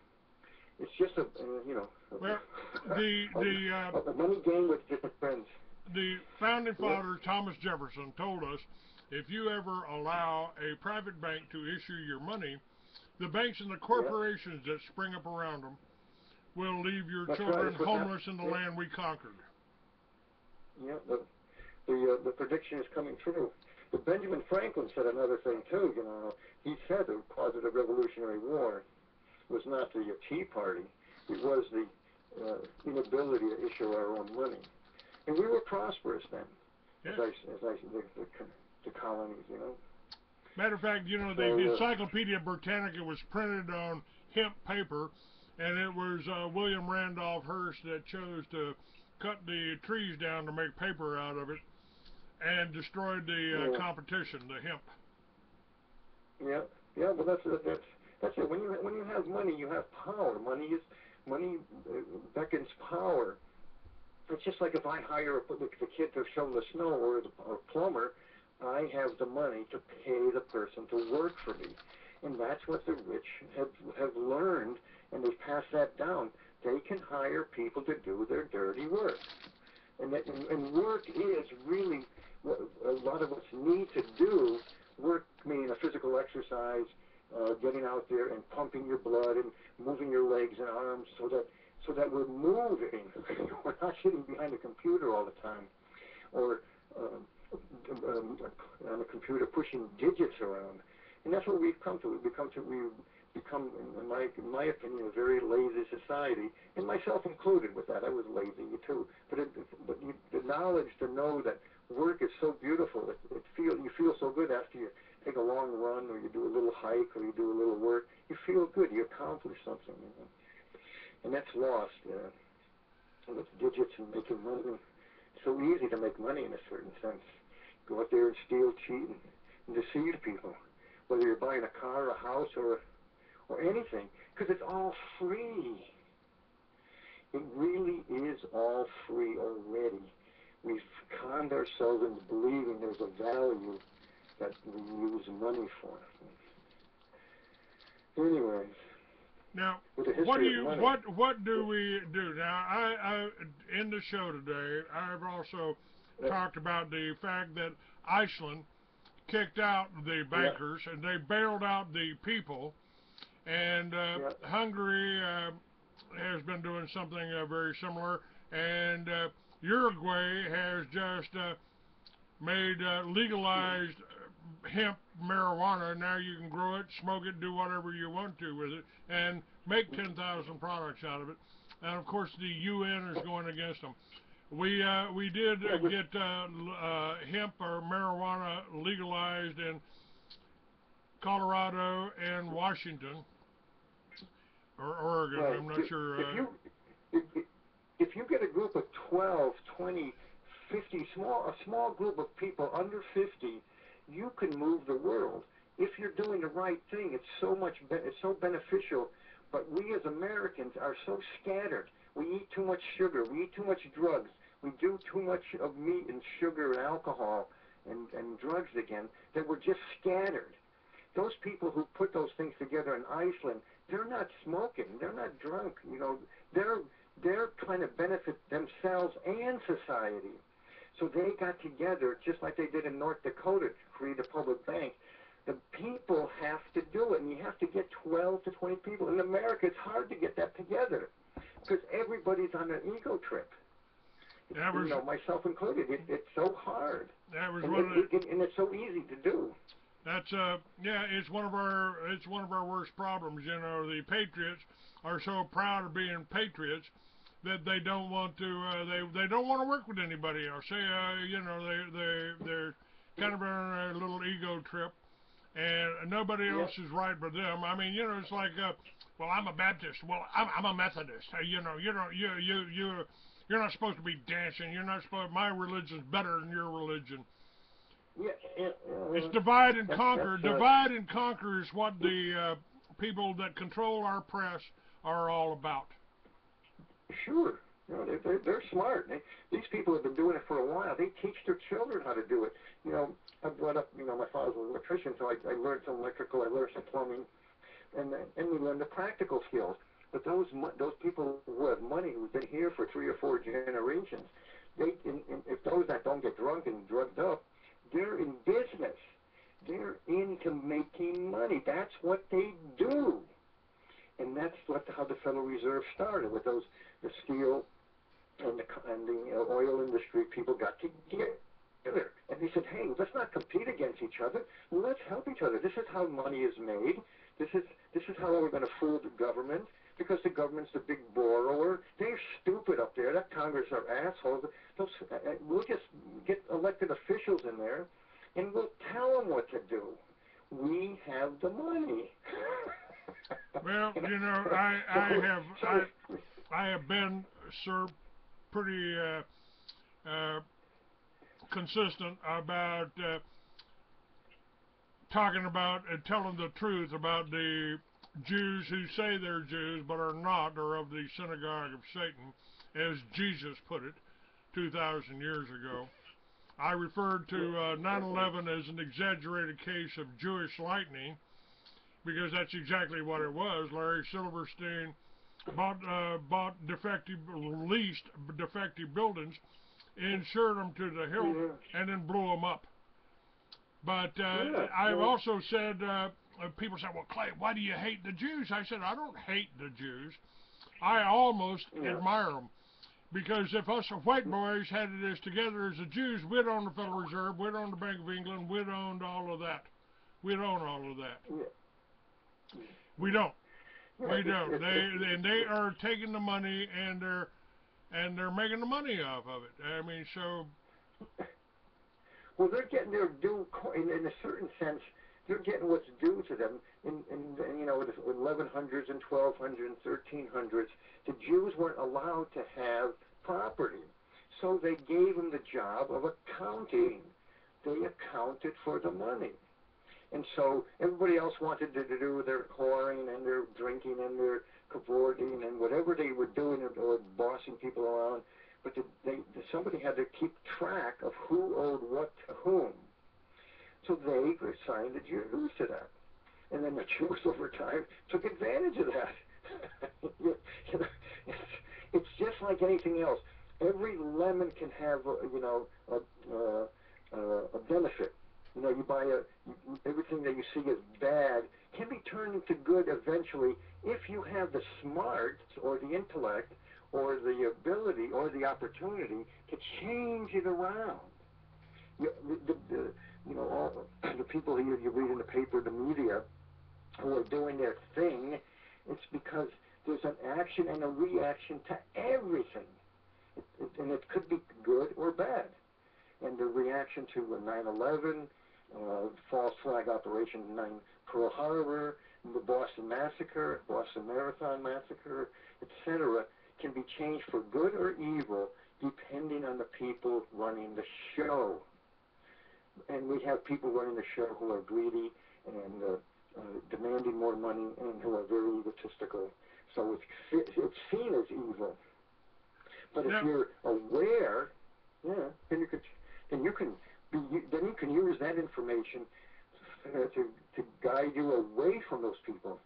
D: it's just a money game with different friends.
A: The founding father, Thomas Jefferson, told us, if you ever allow a private bank to issue your money, the banks and the corporations that spring up around them will leave your children homeless in the land we conquered.
D: Yeah, the prediction is coming true. But Benjamin Franklin said another thing too. He said the cause of the Revolutionary War was not the Tea Party; it was the inability to issue our own money, and we were prosperous then.
A: Yes.
D: The colonies,
A: Matter of fact, the Encyclopedia Britannica was printed on hemp paper, and it was William Randolph Hearst that chose to cut the trees down to make paper out of it, and destroyed the competition, the hemp.
D: Yeah, but that's it. When you have money, you have power. Money beckons power. It's just like if I hire the kid to shovel the snow or a plumber, I have the money to pay the person to work for me. And that's what the rich have learned, and they've passed that down. They can hire people to do their dirty work. And work is really a lot of us need to do. Work meaning a physical exercise, getting out there and pumping your blood and moving your legs and arms so that we're moving. We're not sitting behind a computer all the time, or on a computer pushing digits around. And that's what we've come to. We've become, in my opinion, a very lazy society, and myself included with that. I was lazy too. But the knowledge to know that work is so beautiful. You feel so good after you take a long run, or you do a little hike, or you do a little work. You feel good. You accomplish something. And that's lost. With digits and making money. It's so easy to make money in a certain sense. Go out there and steal, cheat, and deceive people. Whether you're buying a car, a house, or anything, because it's all free. It really is all free already. We've conned ourselves into believing there's a value that we use money for. Anyway.
A: Now,
D: With the
A: what do
D: history of
A: you
D: money.
A: what do we do now? I in the show today, I've also talked about the fact that Iceland kicked out the bankers and they bailed out the people, and Hungary has been doing something very similar, and Uruguay has just made legalized hemp marijuana. Now you can grow it, smoke it, do whatever you want to with it, and make 10,000 products out of it. And of course, the UN is going against them. We did get hemp or marijuana legalized in Colorado and Washington or Oregon.
D: Right.
A: I'm not sure.
D: If you get a group of 12, 20, 50, a small group of people under 50, you can move the world. If you're doing the right thing, it's so beneficial. But we as Americans are so scattered. We eat too much sugar. We eat too much drugs. We do too much of meat and sugar and alcohol and drugs again, that we're just scattered. Those people who put those things together in Iceland, they're not smoking. They're not drunk. You know, they're trying to benefit themselves and society. So they got together, just like they did in North Dakota, to create a public bank. The people have to do it, and you have to get 12 to 20 people. In America, it's hard to get that together because everybody's on an ego trip. You know, myself included. It's so hard. And it's so easy to do.
A: That's it's one of our worst problems. You know, the patriots are so proud of being patriots that they don't want to they don't want to work with anybody else. You know, they're kind of on a little ego trip, and nobody else is right but them. I mean, you know, it's like well, I'm a Baptist. Well, I'm a Methodist. You know, you're not supposed to be dancing. You're not supposed. My religion's better than your religion. It's divide and conquer. Divide and conquer is what the people that control our press are all about.
D: Sure. You know, they're smart. These people have been doing it for a while. They teach their children how to do it. You know, I brought up, you know, my father was an electrician, so I learned some electrical, I learned some plumbing, and we learned the practical skills. But those people who have money, who've been here for 3 or 4 generations, if those that don't get drunk and drugged up, they're in business. They're into making money. That's what they do. And that's how the Federal Reserve started, with the steel and the oil industry. People got together, and they said, "Hey, let's not compete against each other. Let's help each other. This is how money is made. This is how we're going to fool the government, because the government's the big borrower. They're stupid up there. That Congress are assholes. We'll just get elected officials in there, and we'll tell them what to do. We have the money."
A: Well, you know, I have been, sir, pretty consistent about talking about and telling the truth about the Jews who say they're Jews but are not, or of the synagogue of Satan, as Jesus put it 2,000 years ago. I referred to 9/11 as an exaggerated case of Jewish lightning, because that's exactly what it was. Larry Silverstein leased defective buildings, insured them to the hilt, and then blew them up. But I've also said, people say, "Well, Clay, why do you hate the Jews?" I said, I don't hate the Jews. I almost admire them. Because if us white boys had it as together as the Jews, we'd own the Federal Reserve, we'd own the Bank of England, we'd own all of that. We'd own all of that. We don't. We don't. They are taking the money, and they're making the money off of it. I mean, so.
D: Well, they're getting their due in a certain sense. They're getting what's due to them in you know, the 1100s and 1200s and 1300s. The Jews weren't allowed to have property, so they gave them the job of accounting. They accounted for the money. And so everybody else wanted to do their whoring and their drinking and their cavorting and whatever they were doing or bossing people around, but somebody had to keep track of who owed what to whom. So they assigned the Jews to that. And then the Jews over time took advantage of that. You know, it's just like anything else. Every lemon can have, a benefit. You know, you buy everything that you see as bad can be turned into good eventually if you have the smarts or the intellect or the ability or the opportunity to change it around. All the people you read in the paper, the media, who are doing their thing, it's because there's an action and a reaction to everything. And it could be good or bad. And the reaction to 9/11, false flag operation 9 Pearl Harbor, the Boston Massacre, Boston Marathon Massacre, etc., can be changed for good or evil depending on the people running the show. And we have people running the show who are greedy and demanding more money and who are very egotistical. So it's seen as evil. But if you're aware, then you can use that information to guide you away from those people.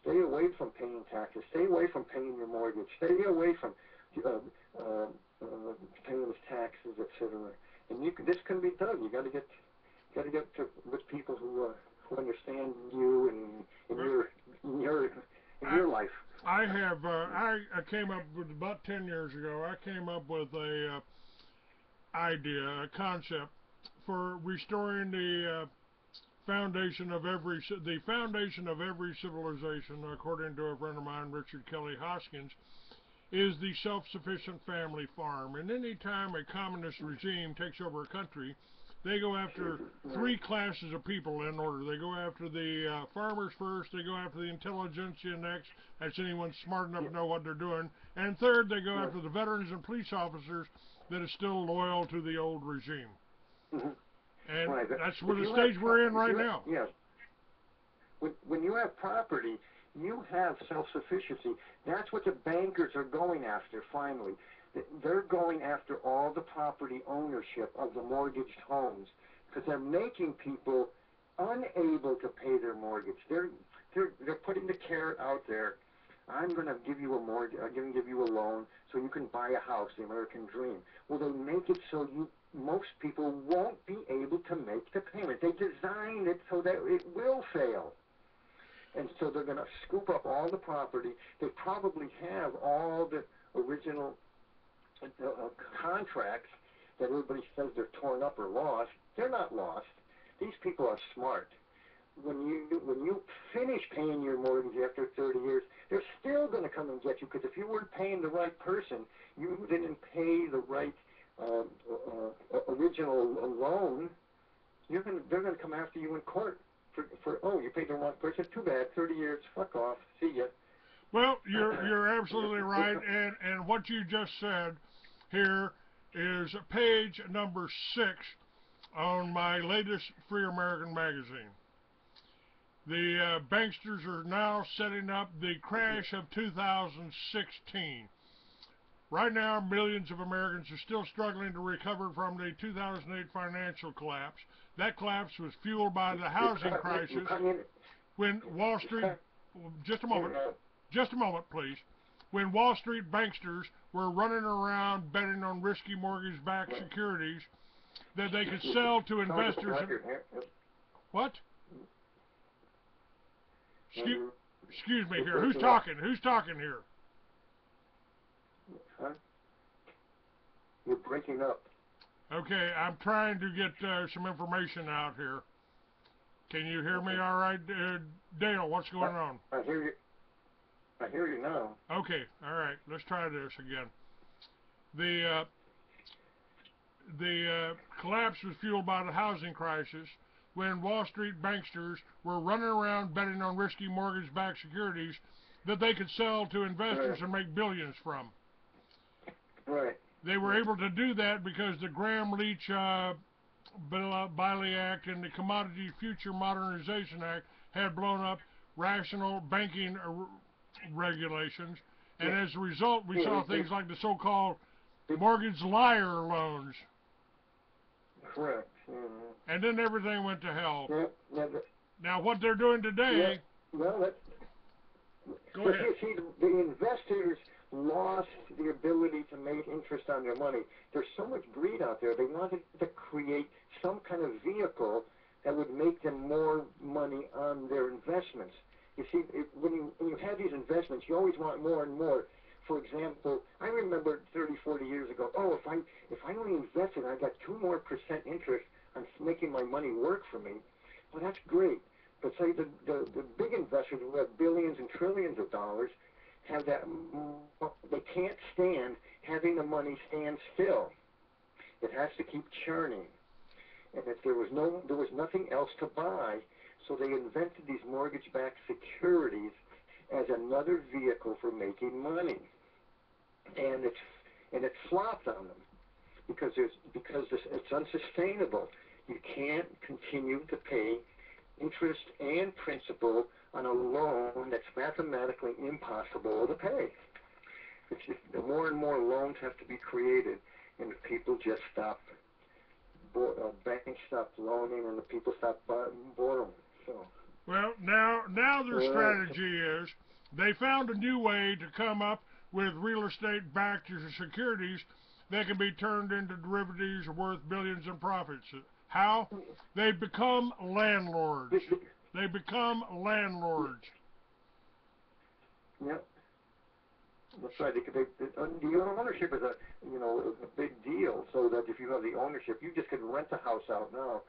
D: Stay away from paying taxes. Stay away from paying your mortgage. Stay away from paying those taxes, etc. And this can be done. You got to get with people who understand you and your life.
A: I have. I came up with about 10 years ago. I came up with a idea, a concept for restoring the foundation of every civilization, according to a friend of mine, Richard Kelly Hoskins, is the self-sufficient family farm. And any time a communist regime takes over a country, they go after 3 classes of people in order. They go after the farmers first, they go after the intelligentsia next, that's anyone smart enough to know what they're doing, and third, they go after the veterans and police officers that are still loyal to the old regime. And that's where the stage we're in right now.
D: Yes. When you have property, you have self-sufficiency. That's what the bankers are going after, finally. They're going after all the property ownership of the mortgaged homes because they're making people unable to pay their mortgage. They're putting the carrot out there. I'm going to give you a mortgage. I'm going to give you a loan so you can buy a house, the American dream. Well, they make it so most people won't be able to make the payment. They designed it so that it will fail. And so they're going to scoop up all the property. They probably have all the original contracts that everybody says they're torn up or lost. They're not lost. These people are smart. When you finish paying your mortgage after 30 years, they're still going to come and get you because if you weren't paying the right person, you didn't pay the right original loan, they're going to come after you in court for you paid the wrong person. Too bad. 30 years. Fuck off. See ya.
A: Well, you're absolutely right, and what you just said here is page number 6 on my latest Free American magazine. The banksters are now setting up the crash of 2016. Right now, millions of Americans are still struggling to recover from the 2008 financial collapse. That collapse was fueled by the housing crisis when Wall Street... Just a moment, please. When Wall Street banksters were running around betting on risky mortgage-backed securities that they could sell to investors... What? Excuse me here. Who's talking? Who's talking here?
D: Huh? You're breaking up.
A: Okay, I'm trying to get some information out here. Can you hear me all right? Dale, what's going on?
D: I hear you. I hear you now.
A: Okay, all right. Let's try this again. The collapse was fueled by the housing crisis when Wall Street banksters were running around betting on risky mortgage-backed securities that they could sell to investors and make billions from.
D: Right.
A: They were able to do that because the Graham-Leach Bailey Act and the Commodity Future Modernization Act had blown up rational banking regulations, and
D: Yeah.
A: as a result, we
D: Yeah,
A: saw
D: they-
A: things like the so-called mortgage liar loans,
D: Correct. Mm-hmm.
A: and then everything went to hell.
D: Yeah. Yeah.
A: Now, what they're doing today,
D: Well, that's.
A: go
D: But
A: ahead.
D: you see, the investors lost the ability to make interest on their money. There's so much greed out there. They wanted to create some kind of vehicle that would make them more money on their investments. You see, when you have these investments, you always want more and more. For example, I remember 30, 40 years ago, if I only invested, I got 2% more interest on making my money work for me. Well, that's great. But say the big investors who have billions and trillions of dollars have that, they can't stand having the money stand still. It has to keep churning. And if there was nothing else to buy, so they invented these mortgage-backed securities as another vehicle for making money. And it flopped on them because it's unsustainable. You can't continue to pay interest and principal on a loan that's mathematically impossible to pay. More and more loans have to be created, and the people just stop. Banks stop loaning, and the people stop borrowing. So.
A: Well, now their strategy is they found a new way to come up with real estate-backed securities that can be turned into derivatives worth billions in profits. How? They become landlords. They become landlords.
D: Yep. That's right. The ownership is a big deal. So that if you have the ownership, you just can rent the house out now,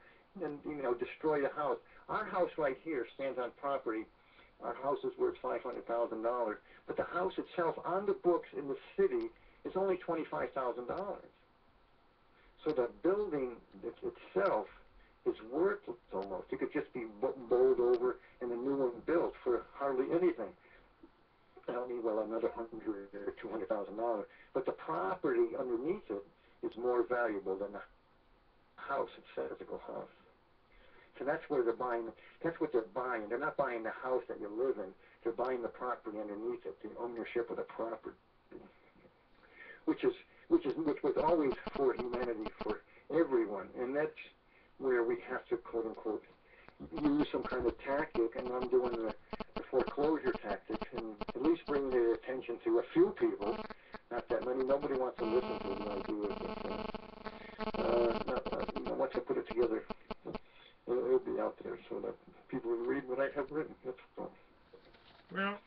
D: and destroy the house. Our house right here stands on property. Our house is worth $500,000, but the house itself on the books in the city is only $25,000. So the building itself is worthless almost. It could just be bowled over and a new one built for hardly anything. Another $100,000 or $200,000. But the property underneath it is more valuable than the house itself, physical house. So that's where they're buying. That's what they're buying. They're not buying the house that you live in. They're buying the property underneath it, the ownership of the property, which was always for humanity, for everyone, and that's where we have to quote unquote use some kind of tactic. And I'm doing the foreclosure tactic, and at least bring the attention to a few people. Not that many. Nobody wants to listen to what I do. Once I put it together, it'll be out there so that people will read what I have written. That's all.
A: Well,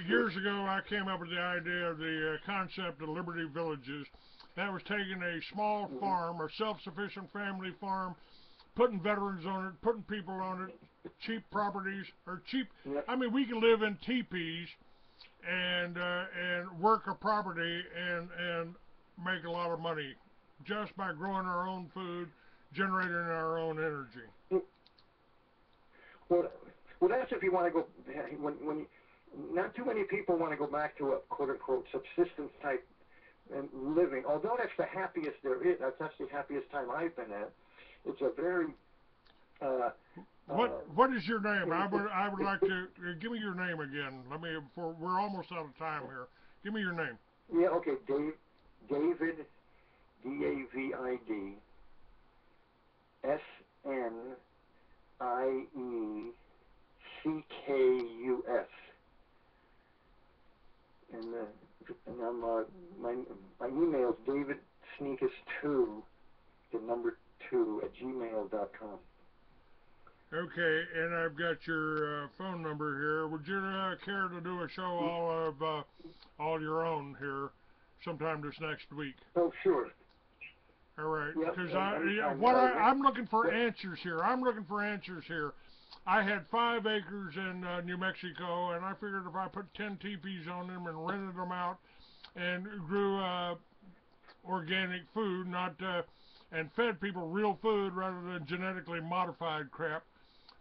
A: years ago, I came up with the idea of the concept of Liberty Villages. That was taking a small farm, a self-sufficient family farm, putting veterans on it, putting people on it, cheap properties, or cheap.
D: Yep.
A: I mean, we can live in teepees and work a property and make a lot of money just by growing our own food, generating our own energy.
D: Well, that's if you want to go. When not too many people want to go back to a quote unquote subsistence type living. Although that's the happiest there is. That's the happiest time I've been at. It's a very
A: what is your name? I would like to give me your name again. We're almost out of time here. Give me your name.
D: Yeah. Okay. David. David. SNIECKUS. And I'm my email is davidsneakus2, the number 2 @gmail.com.
A: Okay, and I've got your phone number here. Would you care to do a show all your own here sometime this next week?
D: Oh, sure.
A: All right,
D: Yep,
A: because
D: I'm
A: looking for answers here. I'm looking for answers here. I had 5 acres in New Mexico, and I figured if I put 10 teepees on them and rented them out and grew organic food, and fed people real food rather than genetically modified crap,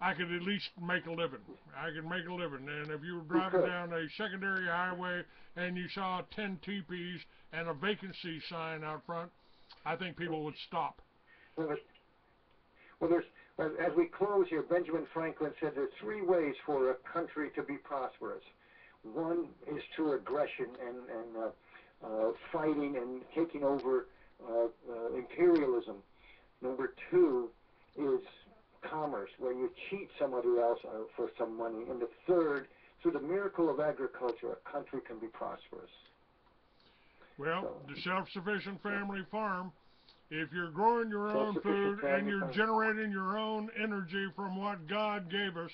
A: I could at least make a living. I could make a living. And if you were driving down a secondary highway and you saw 10 teepees and a vacancy sign out front, I think people would stop.
D: Well, as we close here, Benjamin Franklin said there's 3 ways for a country to be prosperous. One is through aggression and fighting and taking over imperialism. Number two is commerce, where you cheat somebody else for some money. And the third, through the miracle of agriculture, a country can be prosperous.
A: Well, the self-sufficient family farm, if you're growing your own food and you're generating your own energy from what God gave us,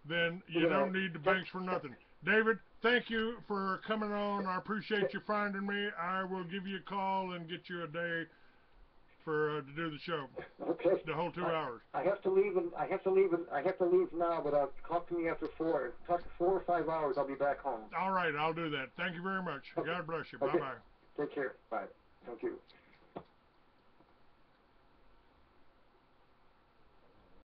A: then you don't need the banks for nothing. David, thank you for coming on. I appreciate you finding me. I will give you a call and get you a day for to do the show.
D: Okay.
A: The whole 2 hours.
D: I have to leave now, but talk to me after 4. Talk to 4 or 5 hours. I'll be back home.
A: All right, I'll do that. Thank you very much.
D: Okay.
A: God bless you.
D: Okay.
A: Bye-bye.
D: Take care. Bye. Thank you.